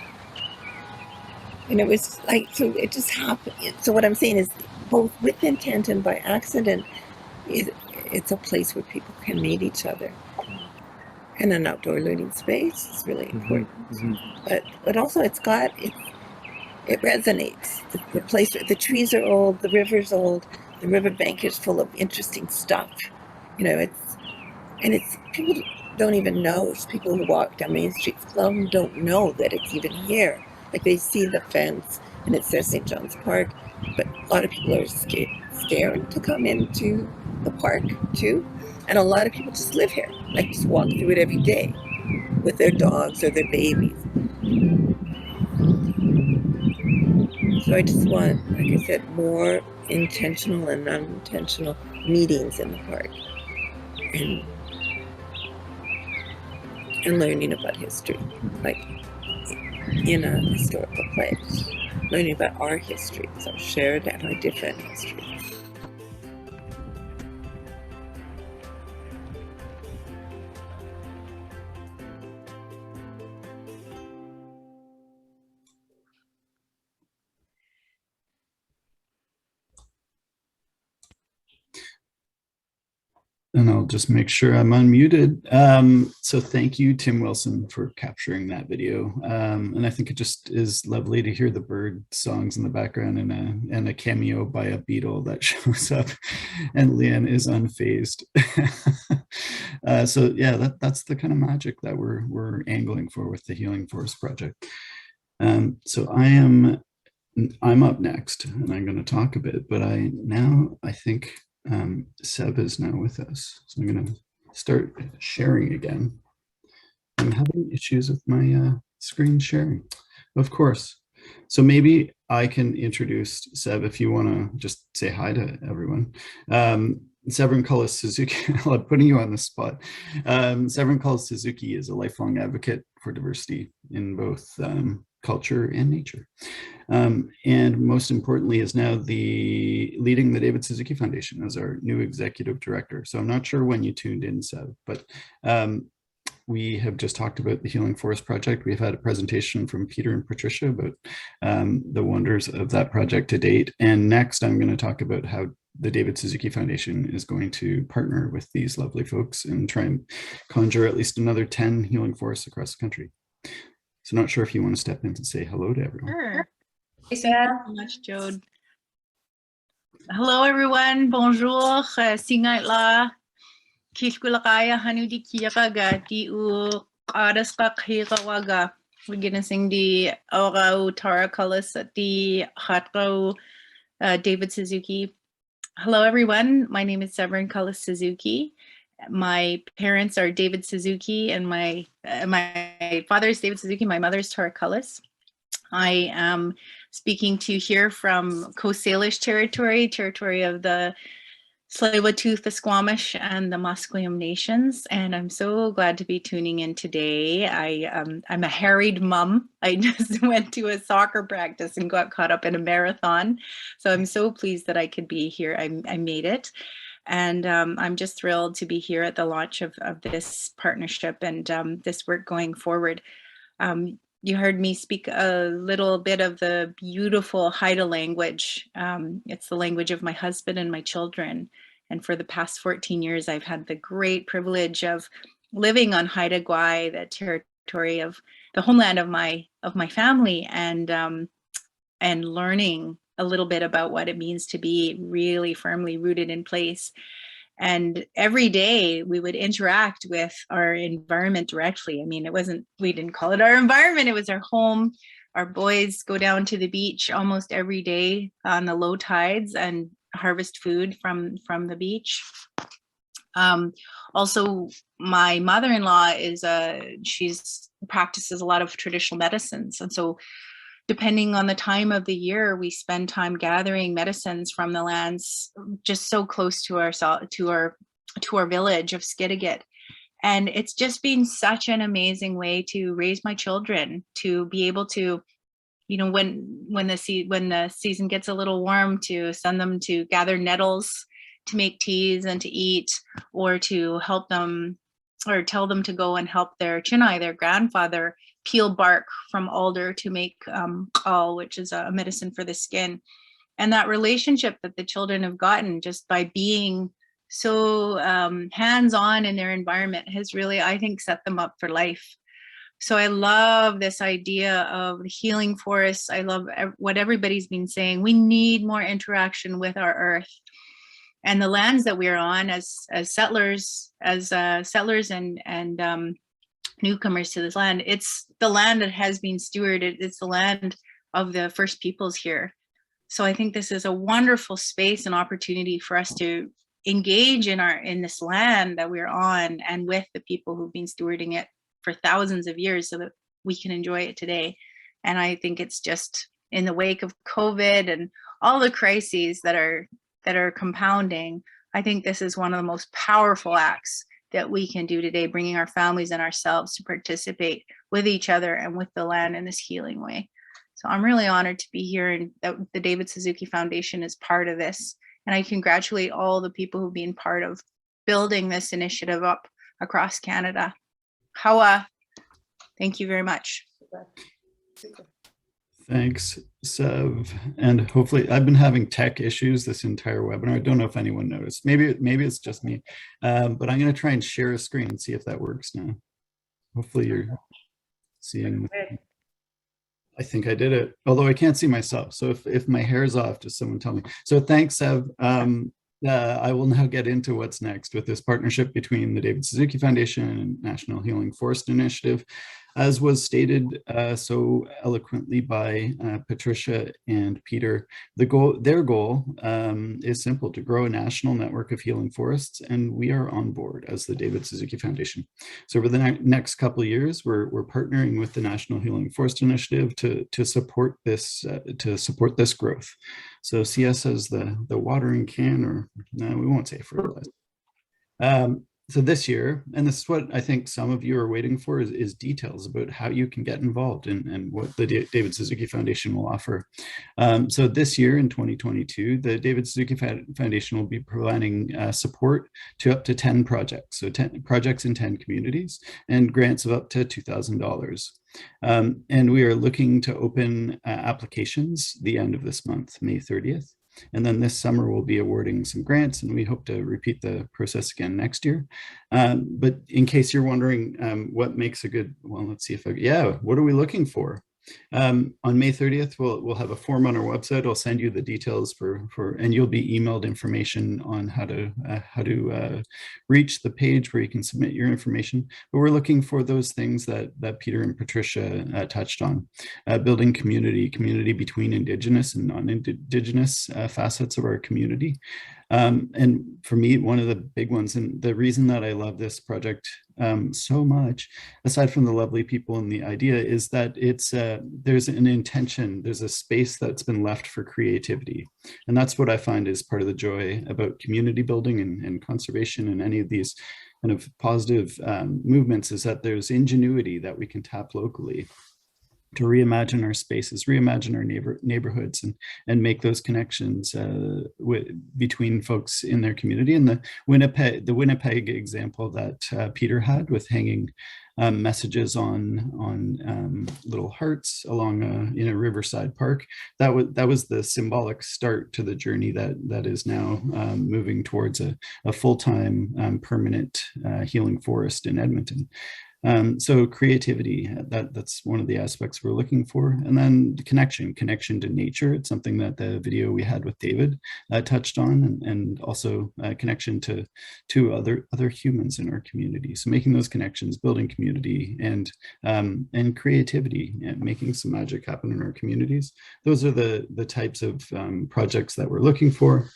And it was like, so it just happened. So what I'm saying is, both with intent and by accident, it's a place where people can meet each other. And an outdoor learning space is really important. Mm-hmm. But also it resonates. The place, the trees are old, the river's old, the riverbank is full of interesting stuff. It's people don't even know. It's people who walk down Main Street, some of them don't know that it's even here. Like they see the fence and it says St. John's Park, but a lot of people are scared to come into the park too. And a lot of people just live here, like just walk through it every day with their dogs or their babies. So I just want, like I said, more intentional and unintentional meetings in the park and learning about history, like in a historical place, learning about our histories, our shared and our different histories. And I'll just make sure I'm unmuted. So thank you, Tim Wilson, for capturing that video. And I think it just is lovely to hear the bird songs in the background and a cameo by a beetle that shows up, and Leanne is unfazed. So yeah, that's the kind of magic that we're angling for with the Healing Forest Project. So I'm up next, and I'm going to talk a bit, but I think Seb is now with us. So I'm going to start sharing again. I'm having issues with my screen sharing, of course. So maybe I can introduce Seb if you want to just say hi to everyone. Severin Cullis Suzuki, I'm putting you on the spot. Severin Cullis Suzuki is a lifelong advocate for diversity in both culture and nature. And most importantly is now leading the David Suzuki Foundation as our new executive director. So I'm not sure when you tuned in, Seb, but we have just talked about the Healing Forest Project. We've had a presentation from Peter and Patricia about the wonders of that project to date. And next I'm going to talk about how the David Suzuki Foundation is going to partner with these lovely folks and try and conjure at least another 10 healing forests across the country. So not sure if you want to step in and say hello to everyone. Sure. Hey, Thank you so much, Jode. Hello, everyone. Bonjour. Singat la. Kishkulakaya hanudi kiyakaga di u aras ka kikawaga. We're gonna sing the Aurau Tara Cullis at the Hatrau David Suzuki. Hello, everyone. My name is Severin Cullis Suzuki. My parents are David Suzuki, and my father is David Suzuki. My mother is Tara Cullis. I am speaking to you here from Coast Salish territory of the Tsleil-Waututh, the Squamish, and the Musqueam nations, and I'm so glad to be tuning in today. I'm a harried mom. I just went to a soccer practice and got caught up in a marathon, so I'm so pleased that I could be here. I made it, and I'm just thrilled to be here at the launch of this partnership and this work going forward. You heard me speak a little bit of the beautiful Haida language. It's the language of my husband and my children. And for the past 14 years, I've had the great privilege of living on Haida Gwaii, the territory of the homeland of my family, and learning a little bit about what it means to be really firmly rooted in place. And every day we would interact with our environment directly. I mean, we didn't call it our environment, it was our home. Our boys go down to the beach almost every day on the low tides and harvest food from the beach. Also, my mother-in-law she's practices a lot of traditional medicines. And so depending on the time of the year, we spend time gathering medicines from the lands just so close to our village of Skidegate. And it's just been such an amazing way to raise my children, to be able to, you know, when the season gets a little warm, to send them to gather nettles to make teas and to eat, or to help them, or tell them to go and help their Chinai, their grandfather, peel bark from alder to make kal, which is a medicine for the skin. And that relationship that the children have gotten just by being so hands-on in their environment has really, I think, set them up for life. So I love this idea of the healing forests. I love what everybody's been saying. We need more interaction with our earth. And the lands that we're on as settlers and newcomers to this land, it's the land that has been stewarded. It's the land of the First Peoples here. So I think this is a wonderful space and opportunity for us to engage in this land that we're on, and with the people who've been stewarding it for thousands of years, so that we can enjoy it today. And I think it's just in the wake of COVID and all the crises that are compounding, I think this is one of the most powerful acts that we can do today, bringing our families and ourselves to participate with each other and with the land in this healing way. So I'm really honored to be here, and that the David Suzuki Foundation is part of this. And I congratulate all the people who've been part of building this initiative up across Canada. Hawa, thank you very much. Thanks, Sev. And hopefully, I've been having tech issues this entire webinar. I don't know if anyone noticed. Maybe it's just me, but I'm going to try and share a screen and see if that works now. Hopefully you're seeing. I think I did it, although I can't see myself. So if my hair is off, just someone tell me. So thanks, Sev. I will now get into what's next with this partnership between the David Suzuki Foundation and National Healing Forest Initiative. As was stated so eloquently by Patricia and Peter, their goal is simple: to grow a national network of healing forests, and we are on board as the David Suzuki Foundation. So over the next couple of years, we're partnering with the National Healing Forest Initiative to support this growth. So see us as the watering can, or no, we won't say fertilizer. So this year, and this is what I think some of you are waiting for, is details about how you can get involved and what the David Suzuki Foundation will offer. So this year in 2022, the David Suzuki Foundation will be providing support to up to 10 projects. So 10 projects in 10 communities and grants of up to $2,000. And we are looking to open applications the end of this month, May 30th. And then this summer we'll be awarding some grants, and we hope to repeat the process again next year. But in case you're wondering what makes a good, well, let's see if what are we looking for? On May 30th, we'll have a form on our website. I'll send you the details and you'll be emailed information on how to reach the page where you can submit your information. But we're looking for those things that Peter and Patricia touched on: building community between Indigenous and non-Indigenous facets of our community. And for me, one of the big ones, and the reason that I love this project so much, aside from the lovely people and the idea, is that there's an intention, there's a space that's been left for creativity. And that's what I find is part of the joy about community building and conservation and any of these kind of positive movements, is that there's ingenuity that we can tap locally to reimagine our spaces, reimagine our neighborhoods, and make those connections between folks in their community. And the Winnipeg example that Peter had with hanging messages on little hearts along in a riverside park, that was the symbolic start to the journey that is now moving towards a full-time permanent healing forest in Edmonton. So creativity, that's one of the aspects we're looking for. And then connection to nature. It's something that the video we had with David touched on, and also connection to other humans in our community. So making those connections, building community, and creativity, and making some magic happen in our communities. Those are the types of projects that we're looking for.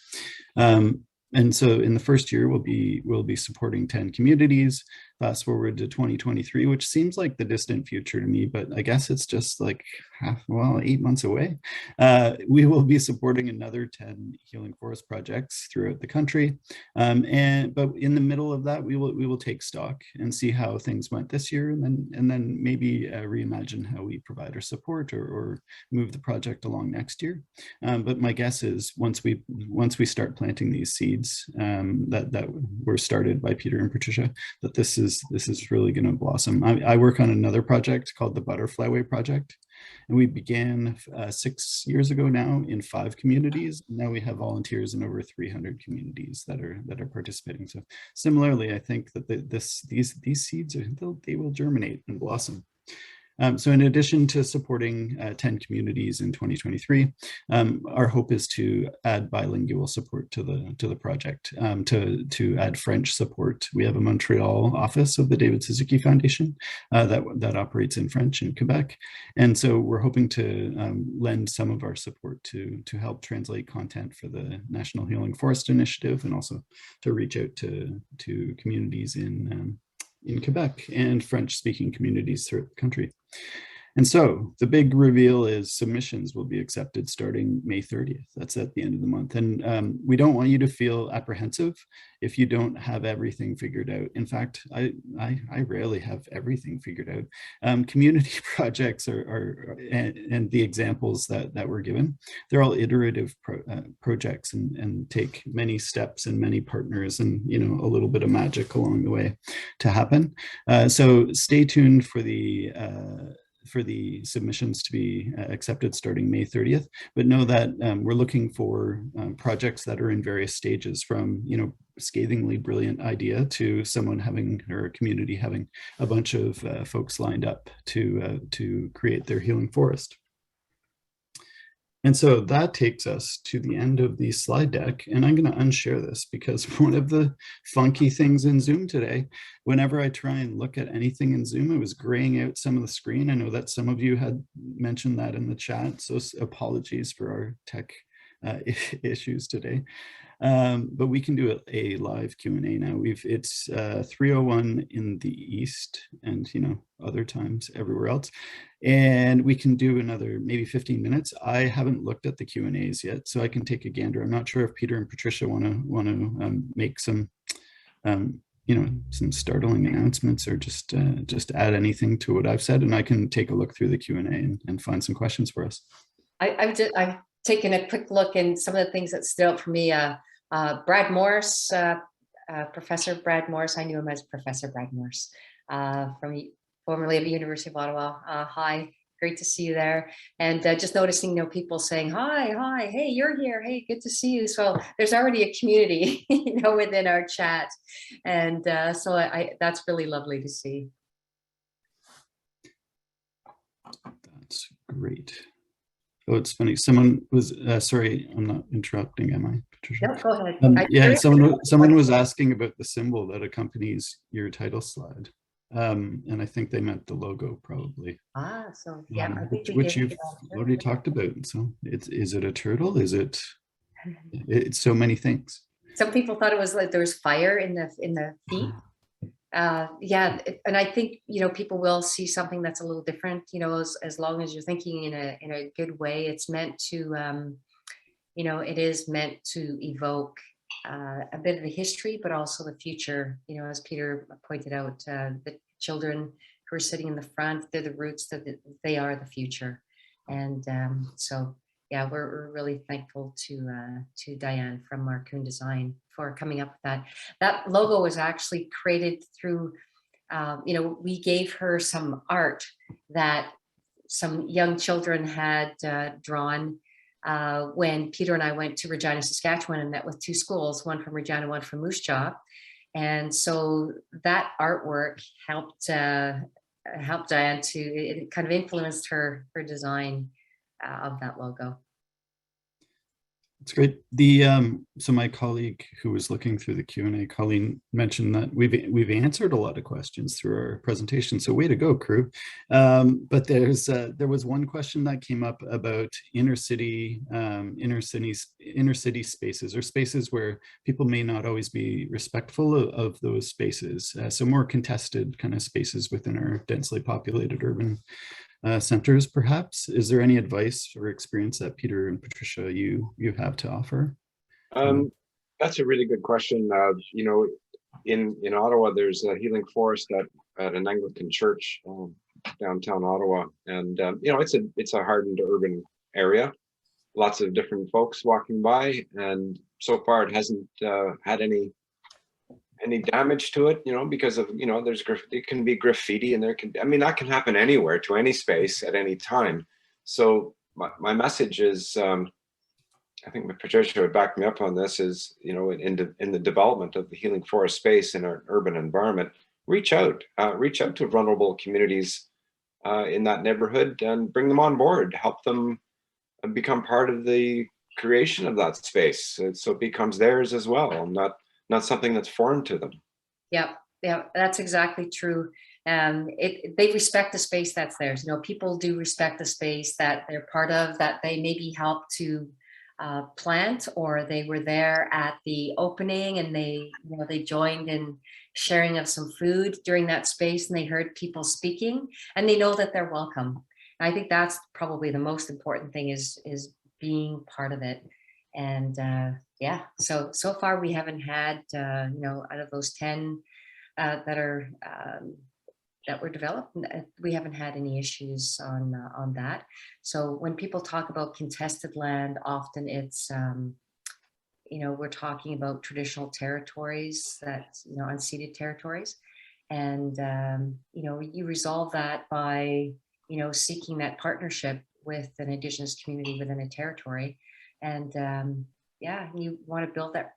And so in the first year, we'll be supporting 10 communities. Fast forward to 2023, which seems like the distant future to me, but I guess it's just like 8 months away. We will be supporting another 10 healing forest projects throughout the country. But in the middle of that, we will take stock and see how things went this year, and then maybe reimagine how we provide our support or move the project along next year. But my guess is once we start planting these seeds that were started by Peter and Patricia, that this is really going to blossom. I work on another project called the Butterfly Way Project, and we began 6 years ago now in 5 communities. Now we have volunteers in over 300 communities that are participating. So similarly, I think that these seeds they will germinate and blossom. So in addition to supporting 10 communities in 2023, our hope is to add bilingual support to the project, to add French support. We have a Montreal office of the David Suzuki Foundation that operates in French in Quebec. And so we're hoping to lend some of our support to help translate content for the National Healing Forest Initiative, and also to reach out to communities in Quebec and French-speaking communities throughout the country. And so the big reveal is submissions will be accepted starting May 30th. That's at the end of the month. And we don't want you to feel apprehensive if you don't have everything figured out. In fact, I rarely have everything figured out. Community projects and the examples that were given, they're all iterative projects and take many steps and many partners and a little bit of magic along the way to happen. So stay tuned for the for the submissions to be accepted starting May 30th, but know that we're looking for projects that are in various stages, from, you know, scathingly brilliant idea to someone having, or a community having a bunch of folks lined up to create their healing forest. And so that takes us to the end of the slide deck, and I'm going to unshare this because one of the funky things in Zoom today, whenever I try and look at anything in Zoom, it was graying out some of the screen. I know that some of you had mentioned that in the chat, so apologies for our tech issues today. But we can do a live Q&A now. It's 3:01 in the East, and, you know, other times everywhere else. And we can do another maybe 15 minutes. I haven't looked at the Q&As yet, so I can take a gander. I'm not sure if Peter and Patricia want to make some, you know, some startling announcements, or just add anything to what I've said, and I can take a look through the Q&A and find some questions for us. I've taken a quick look, and some of the things that stood out for me, Brad Morse, Professor Brad Morse, I knew him as Professor Brad Morse, formerly of the University of Ottawa. Hi, great to see you there. And just noticing, you know, people saying, hi, hey, you're here, hey, good to see you. So there's already a community, you know, within our chat. And so that's really lovely to see. That's great. Oh, it's funny. Someone was, sorry, I'm not interrupting, am I, Patricia? No, go ahead. Yeah, someone was asking about the symbol that accompanies your title slide. And I think they meant the logo, probably. So yeah, I think which you've already talked about. So is it a turtle? Is it? It's so many things. Some people thought it was like there was fire in the feet. Yeah, and I think, you know, people will see something that's a little different, you know, as long as you're thinking in a good way. It's meant to, you know, it is meant to evoke a bit of the history, but also the future. You know, as Peter pointed out, the children who are sitting in the front, they're the roots, that they are the future. And so, yeah, we're really thankful to Diane from Marcoon Design for coming up with that. That logo was actually created through, you know, we gave her some art that some young children had drawn when Peter and I went to Regina, Saskatchewan, and met with two schools, one from Regina, one from Moose Jaw. And so that artwork helped Diane to, it kind of influenced her design of that logo. That's great. So my colleague who was looking through the Q&A, Colleen, mentioned that we've answered a lot of questions through our presentation. So way to go, crew. But there was one question that came up about inner city spaces, or spaces where people may not always be respectful of those spaces. So more contested kind of spaces within our densely populated urban centers, perhaps. Is there any advice or experience that Peter and Patricia you have to offer? That's a really good question. You know, in Ottawa, there's a healing forest at an Anglican church downtown Ottawa, and you know, it's a hardened urban area. Lots of different folks walking by, and so far it hasn't had any damage to it, you know, because of, you know, it can be graffiti, and that can happen anywhere, to any space at any time. So my message is, I think Patricia would back me up on this, is, you know, in the development of the healing forest space in our urban environment, reach out to vulnerable communities in that neighborhood and bring them on board, help them become part of the creation of that space, so it becomes theirs as well, not something that's foreign to them. Yeah, that's exactly true. They respect the space that's theirs. You know, people do respect the space that they're part of, that they maybe helped to plant, or they were there at the opening and they joined in sharing of some food during that space, and they heard people speaking, and they know that they're welcome. And I think that's probably the most important thing, is being part of it. And yeah, so far we haven't had, you know, out of those 10 that were developed, we haven't had any issues on that. So when people talk about contested land, often it's, you know, we're talking about traditional territories, that, you know, unceded territories. And, you know, you resolve that by, seeking that partnership with an Indigenous community within a territory. And you want to build that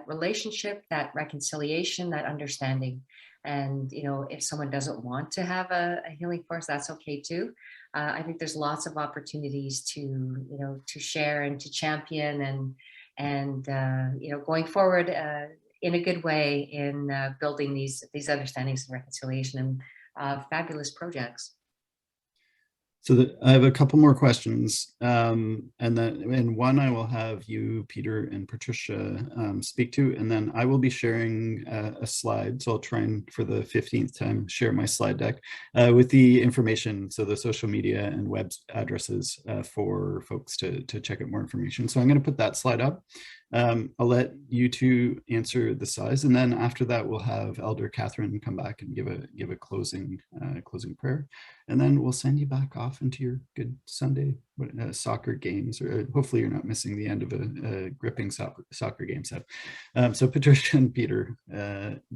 relationship, that reconciliation, that understanding. And, if someone doesn't want to have a healing forest, that's okay too. I think there's lots of opportunities to share and to champion and going forward in a good way in building these understandings and reconciliation and fabulous projects. So I have a couple more questions, and one I will have you, Peter and Patricia, speak to, and then I will be sharing a slide. So I'll try and, for the 15th time, share my slide deck with the information, so the social media and web addresses for folks to check out more information. So I'm going to put that slide up. I'll let you two answer the size, and then after that we'll have Elder Catherine come back and give a closing prayer, and then we'll send you back off into your good Sunday soccer games, or hopefully you're not missing the end of a gripping soccer game set. So Patricia and Peter,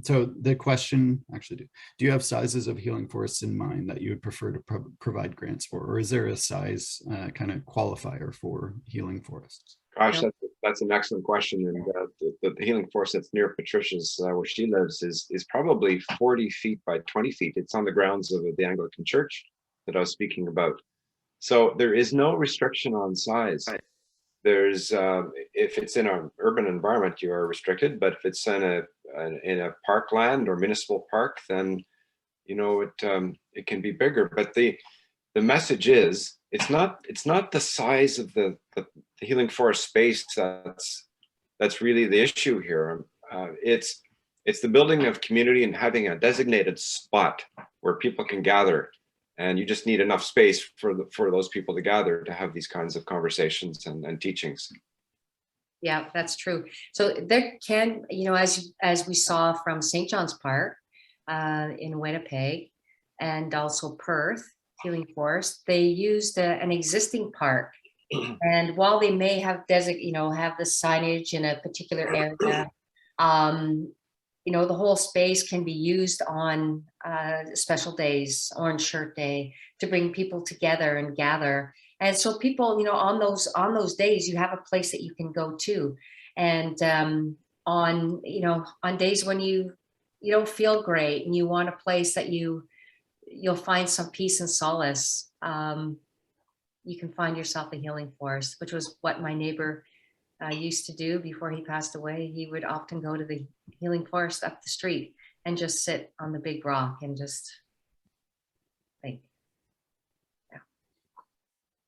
so the question, actually, do you have sizes of healing forests in mind that you would prefer to provide grants for, or is there a size kind of qualifier for healing forests? Gosh, that's an excellent question. And the healing forest that's near Patricia's, where she lives, is probably 40 feet by 20 feet. It's on the grounds of the Anglican Church that I was speaking about. So there is no restriction on size. There's if it's in an urban environment, you are restricted. But if it's in a parkland or municipal park, then it can be bigger. But the message is, it's not the size of the healing forest space that's really the issue here. It's the building of community and having a designated spot where people can gather, and you just need enough space for those people to gather to have these kinds of conversations and teachings. Yeah, that's true. So there can, as we saw from St. John's Park in Winnipeg and also Perth Healing Forest, they used an existing park, and while they may have have the signage in a particular area, the whole space can be used on special days, Orange Shirt Day, to bring people together and gather. And so people, on those days, you have a place that you can go to, and on days when you don't feel great and you want a place that you'll find some peace and solace. You can find yourself a healing forest, which was what my neighbor used to do before he passed away. He would often go to the healing forest up the street and just sit on the big rock and just think.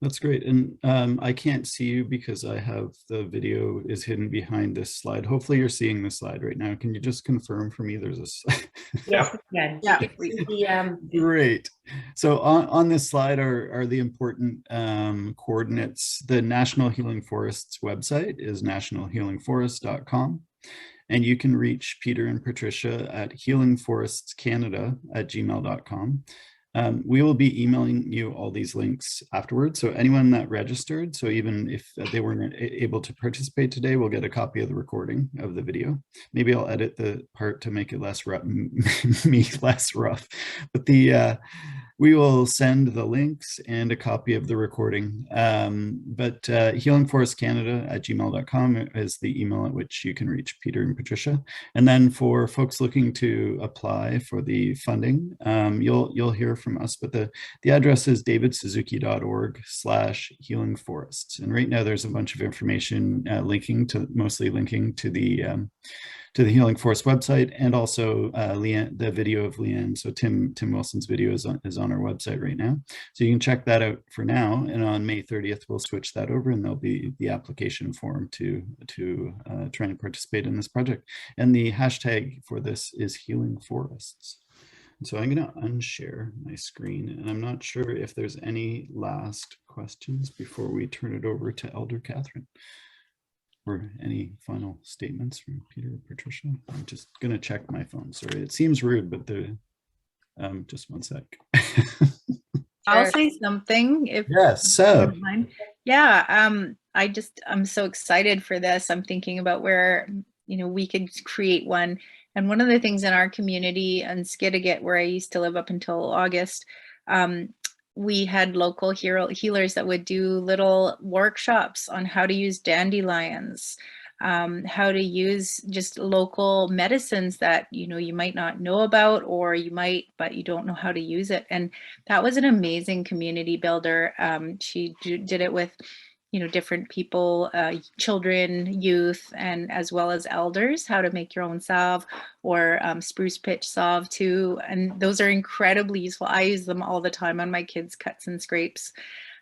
That's great. And I can't see you because I have the video is hidden behind this slide. Hopefully you're seeing the slide right now. Can you just confirm for me there's a slide? Yeah. Great. So on this slide are the important coordinates. The National Healing Forests website is nationalhealingforest.com. And you can reach Peter and Patricia at healingforestscanada@gmail.com. We will be emailing you all these links afterwards. So anyone that registered, so even if they weren't able to participate today, will get a copy of the recording of the video. Maybe I'll edit the part to make it less rough, but we will send the links and a copy of the recording. But healingforestscanada@gmail.com is the email at which you can reach Peter and Patricia. And then for folks looking to apply for the funding, you'll hear from us, but the address is davidsuzuki.org/healingforests. And right now there's a bunch of information mostly linking to the Healing Forest website, and also the video of Leanne. So Tim Wilson's video is on our website right now. So you can check that out for now. And on May 30th, we'll switch that over, and there'll be the application form to try and participate in this project. And the hashtag for this is Healing Forests. So I'm going to unshare my screen, and I'm not sure if there's any last questions before we turn it over to Elder Catherine, or any final statements from Peter or Patricia. I'm just going to check my phone. Sorry, it seems rude, but just one sec. I'll say something if yes, so you don't mind. Yeah, I'm so excited for this. I'm thinking about where we could create one. And one of the things in our community in Skidegate, where I used to live up until August, we had local healers that would do little workshops on how to use dandelions, how to use just local medicines that, you know, you might not know about, or you might, but you don't know how to use it. And that was an amazing community builder. She did it with, you know, different people, children, youth, and as well as elders, how to make your own salve, or spruce pitch salve too. And those are incredibly useful. I use them all the time on my kids' cuts and scrapes.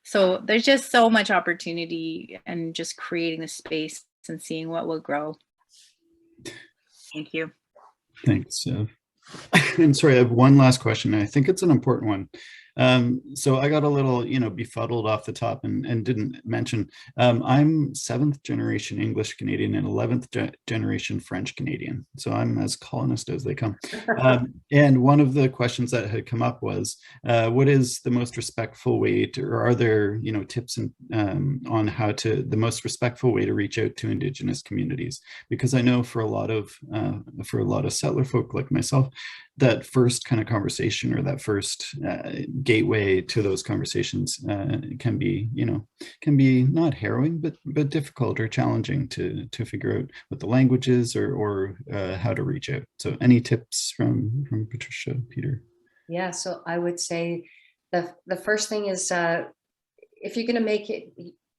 So there's just so much opportunity, and just creating the space and seeing what will grow. Thank you. Thanks. And sorry, I have one last question. I think it's an important one. So I got a little, you know, befuddled off the top and didn't mention, I'm 7th generation English Canadian and 11th generation French Canadian. So I'm as colonist as they come. And one of the questions that had come up was, what is the most respectful way to, or are there, you know, tips on how to, the most respectful way to reach out to Indigenous communities? Because I know for a lot of settler folk like myself, that first kind of conversation, or that first gateway to those conversations can be, you know, can be not harrowing, but difficult or challenging to figure out what the language is, or how to reach out. So any tips from Patricia, Peter? Yeah, so I would say the first thing is, if you're going to make it,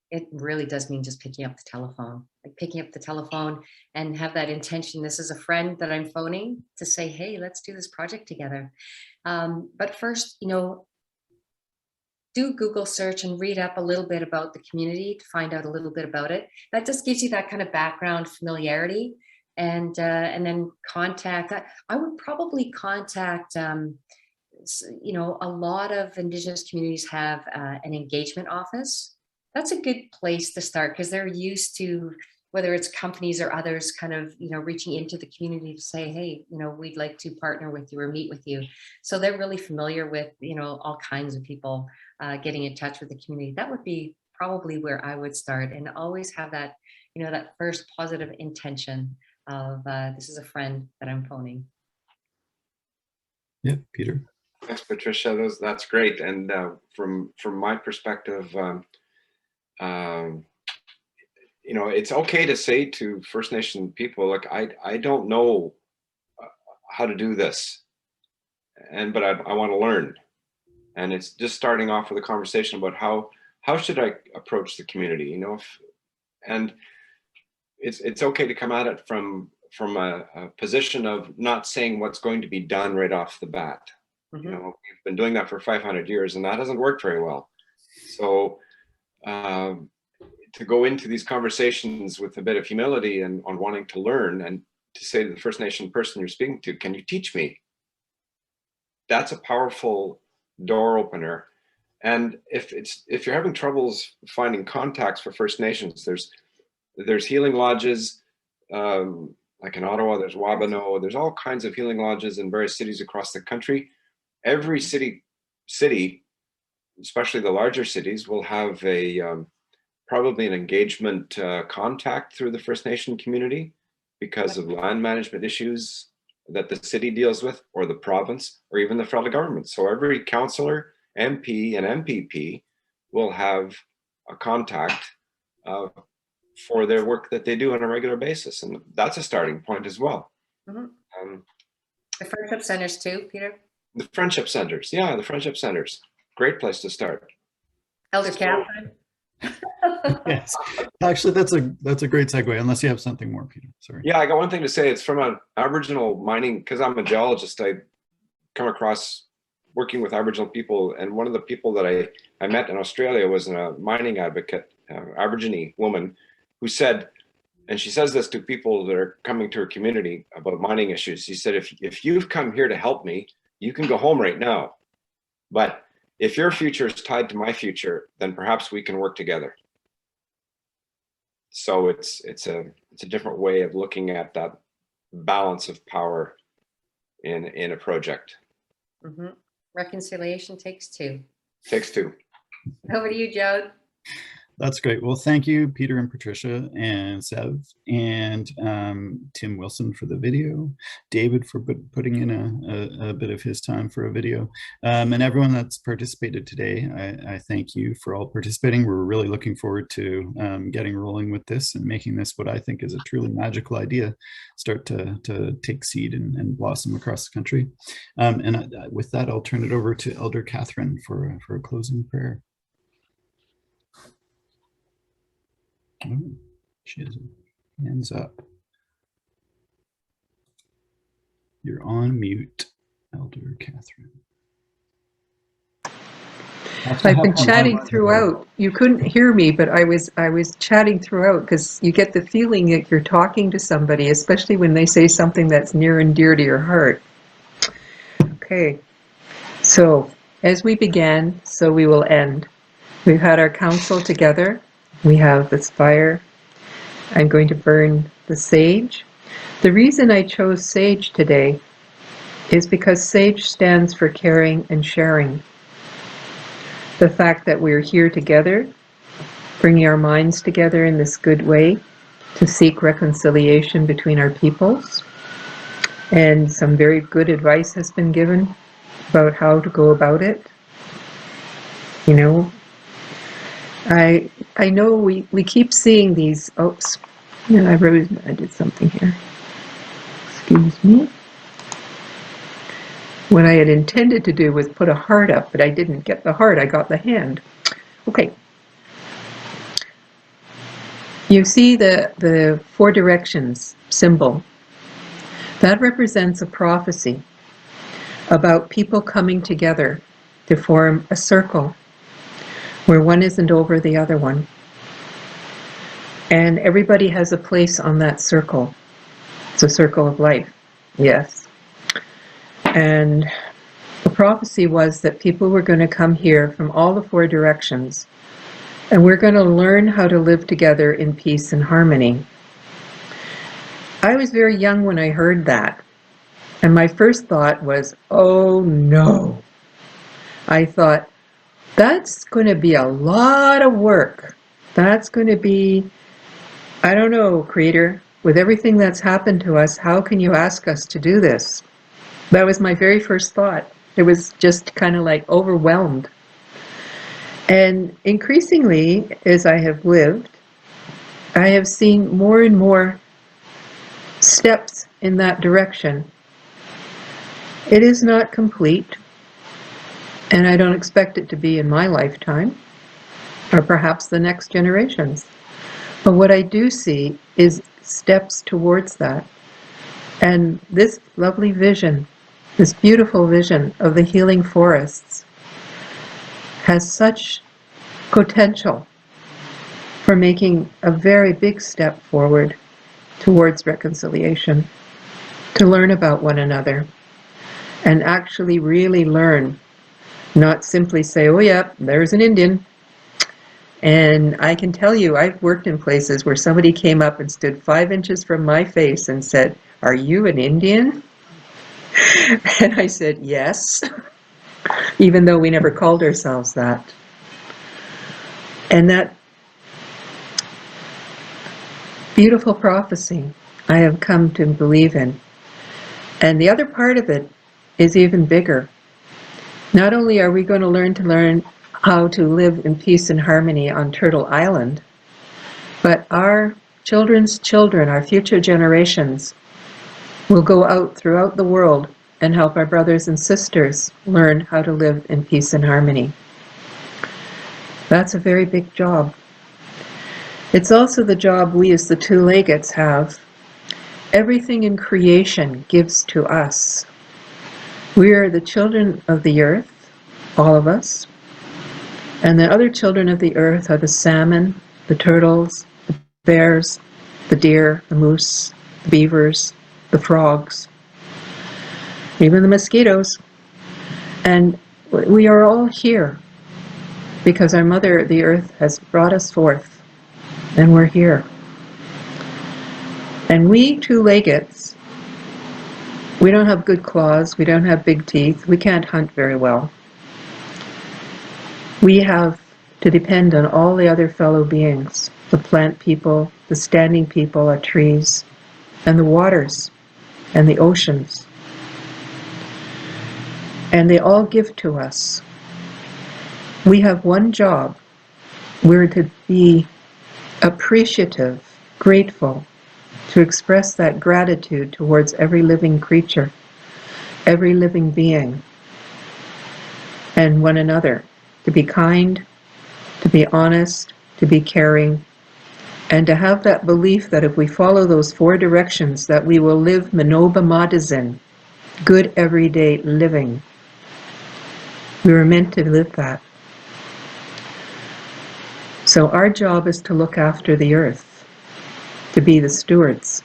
it really does mean just picking up the telephone, like picking up the telephone and have that intention. This is a friend that I'm phoning to say, hey, let's do this project together. But first, you know, do Google search and read up a little bit about the community to find out a little bit about it. That just gives you that kind of background familiarity, and then contact. I would probably contact, you know, a lot of Indigenous communities have an engagement office. That's a good place to start, because they're used to, whether it's companies or others, kind of, you know, reaching into the community to say, hey, you know, we'd like to partner with you or meet with you. So they're really familiar with, you know, all kinds of people getting in touch with the community. That would be probably where I would start, and always have that, you know, that first positive intention of this is a friend that I'm phoning. Yeah, Peter. Thanks, Patricia. That's great. And from my perspective, you know, it's okay to say to First Nation people, look, I don't know how to do this, but I want to learn. And it's just starting off with a conversation about how should I approach the community, you know, and it's okay to come at it from a position of not saying what's going to be done right off the bat. Mm-hmm. You know, we've been doing that for 500 years, and that hasn't worked very well. So to go into these conversations with a bit of humility and on wanting to learn, and to say to the First Nation person you're speaking to, can you teach me? That's a powerful door opener. And if you're having troubles finding contacts for First Nations, there's healing lodges, like in Ottawa, there's Wabano, there's all kinds of healing lodges in various cities across the country. Every city, especially the larger cities, will have probably an engagement contact through the First Nation community because of land management issues that the city deals with, or the province, or even the federal government. So every councillor, MP, and MPP will have a contact for their work that they do on a regular basis. And that's a starting point as well. Mm-hmm. The friendship centers too, Peter? The friendship centers. Yeah, the friendship centers. Great place to start. Elder Catherine? Yes, actually, that's a great segue, unless you have something more, Peter. Sorry. Yeah, I got one thing to say. It's from an Aboriginal mining, because I'm a geologist. I come across working with Aboriginal people, and one of the people that I met in Australia was a mining advocate, Aborigine woman, who said, and she says this to people that are coming to her community about mining issues. She said, if you've come here to help me, you can go home right now. But if your future is tied to my future, then perhaps we can work together. So it's a different way of looking at that balance of power in a project. Mm-hmm. Reconciliation takes two. Takes two. Over to you, Joe. That's great. Well, thank you, Peter and Patricia and Sev and Tim Wilson for the video, David for putting in a bit of his time for a video, and everyone that's participated today. I thank you for all participating. We're really looking forward to getting rolling with this and making this what I think is a truly magical idea start to take seed and blossom across the country. With that, I'll turn it over to Elder Catherine for a closing prayer. Oh, she has hands up. You're on mute, Elder Catherine. I've been chatting throughout. You couldn't hear me, but I was chatting throughout because you get the feeling that you're talking to somebody, especially when they say something that's near and dear to your heart. Okay, so as we began, so we will end. We've had our council together. We have this fire. I'm going to burn the sage. The reason I chose sage today is because sage stands for caring and sharing. The fact that we're here together, bringing our minds together in this good way to seek reconciliation between our peoples. And some very good advice has been given about how to go about it. You know, I know we keep seeing these, oops, yeah, I did something here. Excuse me. What I had intended to do was put a heart up, but I didn't get the heart, I got the hand. Okay. You see the 4 directions symbol. That represents a prophecy about people coming together to form a circle where one isn't over the other one. And everybody has a place on that circle. It's a circle of life, yes. And the prophecy was that people were going to come here from all the 4 directions, and we're going to learn how to live together in peace and harmony. I was very young when I heard that, and my first thought was, oh no. I thought, that's going to be a lot of work. That's going to be, I don't know, Creator, with everything that's happened to us, how can you ask us to do this? That was my very first thought. It was just kind of like overwhelmed. And increasingly, as I have lived, I have seen more and more steps in that direction. It is not complete, and I don't expect it to be in my lifetime, or perhaps the next generations. But what I do see is steps towards that. And this lovely vision, this beautiful vision of the healing forests has such potential for making a very big step forward towards reconciliation, to learn about one another and actually really learn, not simply say, oh yeah, there's an Indian. And I can tell you, I've worked in places where somebody came up and stood 5 inches from my face and said, are you an Indian? And I said, yes, even though we never called ourselves that. And that beautiful prophecy I have come to believe in. And the other part of it is even bigger. Not only are we going to learn how to live in peace and harmony on Turtle Island, but our children's children, our future generations, will go out throughout the world and help our brothers and sisters learn how to live in peace and harmony. That's a very big job. It's also the job we as the Two-Leggeds have. Everything in creation gives to us. We are the children of the earth, all of us. And the other children of the earth are the salmon, the turtles, the bears, the deer, the moose, the beavers, the frogs, even the mosquitoes. And we are all here because our Mother, the earth, has brought us forth, and we're here. And we Two-Leggeds, we don't have good claws, we don't have big teeth, we can't hunt very well. We have to depend on all the other fellow beings, the plant people, the standing people, the trees, and the waters, and the oceans. And they all give to us. We have one job. We're to be appreciative, grateful, to express that gratitude towards every living creature, every living being, and one another, to be kind, to be honest, to be caring, and to have that belief that if we follow those 4 directions that we will live Manoba Madazin, good everyday living. We were meant to live that. So our job is to look after the earth, to be the stewards.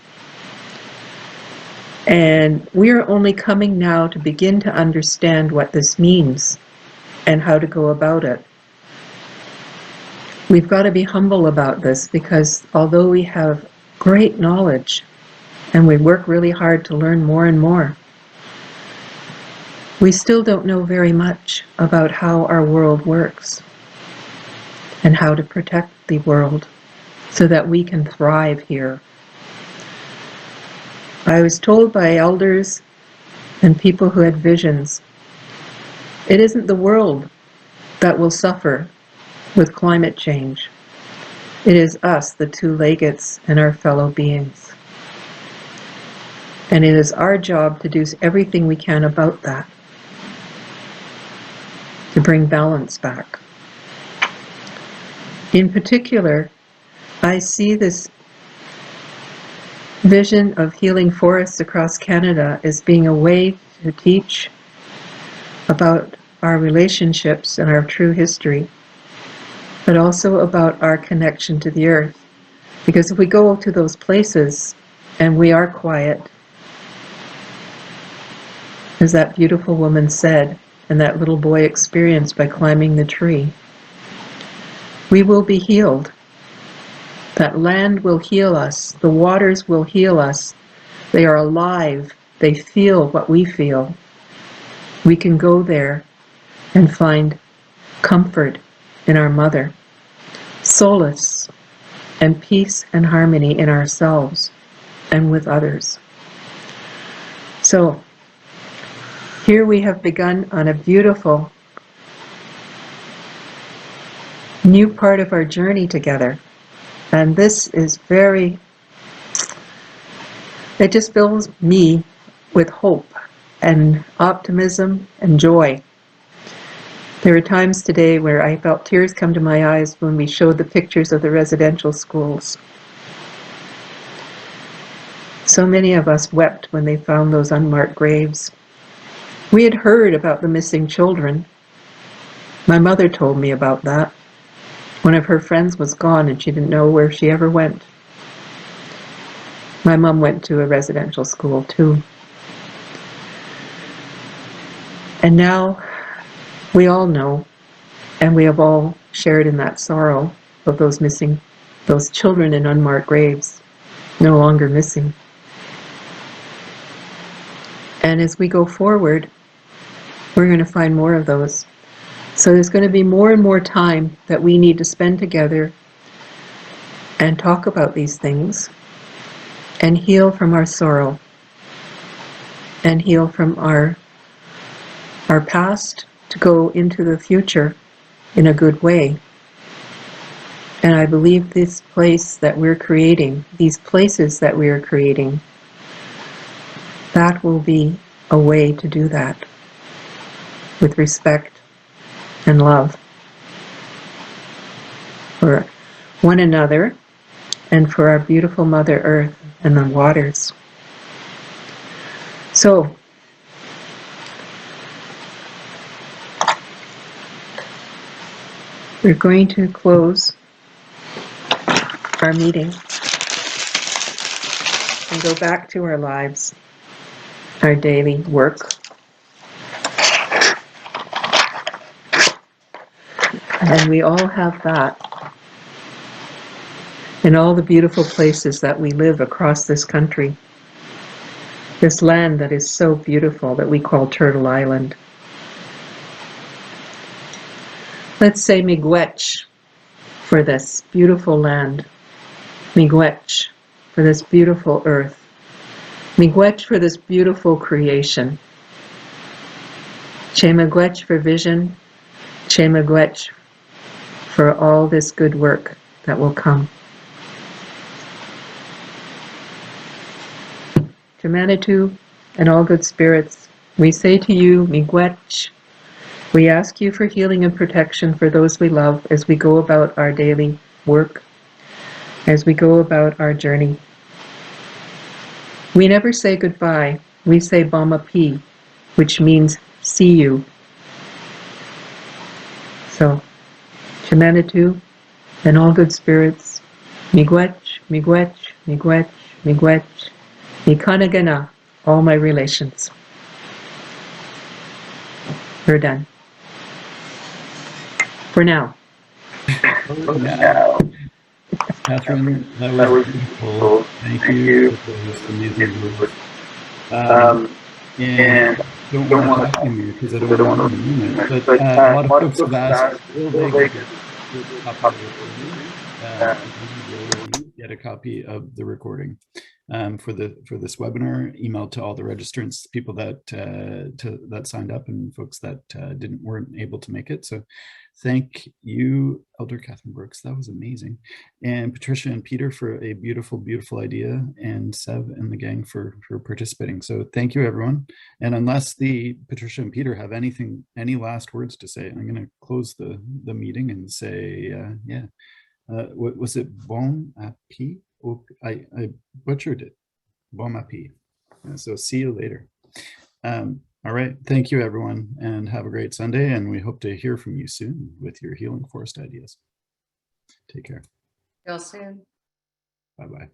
And we are only coming now to begin to understand what this means and how to go about it. We've got to be humble about this, because although we have great knowledge and we work really hard to learn more and more, we still don't know very much about how our world works and how to protect the world so that we can thrive here. I was told by elders and people who had visions, it isn't the world that will suffer with climate change. It is us, the two-leggeds, and our fellow beings. And it is our job to do everything we can about that, to bring balance back. In particular, I see this vision of healing forests across Canada as being a way to teach about our relationships and our true history, but also about our connection to the earth. Because if we go to those places and we are quiet, as that beautiful woman said, and that little boy experienced by climbing the tree, we will be healed. That land will heal us. The waters will heal us. They are alive. They feel what we feel. We can go there and find comfort in our mother, solace and peace and harmony in ourselves and with others. So here we have begun on a beautiful new part of our journey together. And this is it just fills me with hope and optimism and joy. There were times today where I felt tears come to my eyes when we showed the pictures of the residential schools. So many of us wept when they found those unmarked graves. We had heard about the missing children. My mother told me about that. One of her friends was gone and she didn't know where she ever went. My mom went to a residential school too. And now we all know, and we have all shared in that sorrow of those children in unmarked graves, no longer missing. And as we go forward, we're going to find more of those. So there's going to be more and more time that we need to spend together and talk about these things and heal from our sorrow and heal from our past to go into the future in a good way. And I believe this place that we're creating, these places that we are creating, that will be a way to do that with respect and love for one another and for our beautiful Mother Earth and the waters. So, we're going to close our meeting and go back to our lives, our daily work. And we all have that in all the beautiful places that we live across this country. This land that is so beautiful that we call Turtle Island. Let's say miigwech for this beautiful land. Miigwech for this beautiful earth. Miigwech for this beautiful creation. Che miigwech for vision. Che miigwech for all this good work that will come. To Manitou and all good spirits, we say to you, miigwech. We ask you for healing and protection for those we love as we go about our daily work, as we go about our journey. We never say goodbye. We say Bamapi, which means see you. So, to Manitou and all good spirits, miigwech, miigwech, miigwech, miigwech, mikanagana, all my relations. We're done. For now. Now, Catherine, that was beautiful. Thank you for those amazing words. And don't want to talk anymore because I don't want to ruin it. But a lot of folks have asked, will they get a copy of the recording? Get a copy of the recording for this webinar, emailed to all the registrants, people that that signed up, and folks that weren't able to make it. So thank you, Elder Catherine Brooks. That was amazing. And Patricia and Peter for a beautiful, beautiful idea, and Sev and the gang for participating. So thank you, everyone. And unless Patricia and Peter have any last words to say, I'm going to close the meeting and say, what was it? Bon appétit? I butchered it. Bon appétit. So see you later. All right. Thank you, everyone, and have a great Sunday. And we hope to hear from you soon with your Healing Forest ideas. Take care. Real soon. Bye-bye.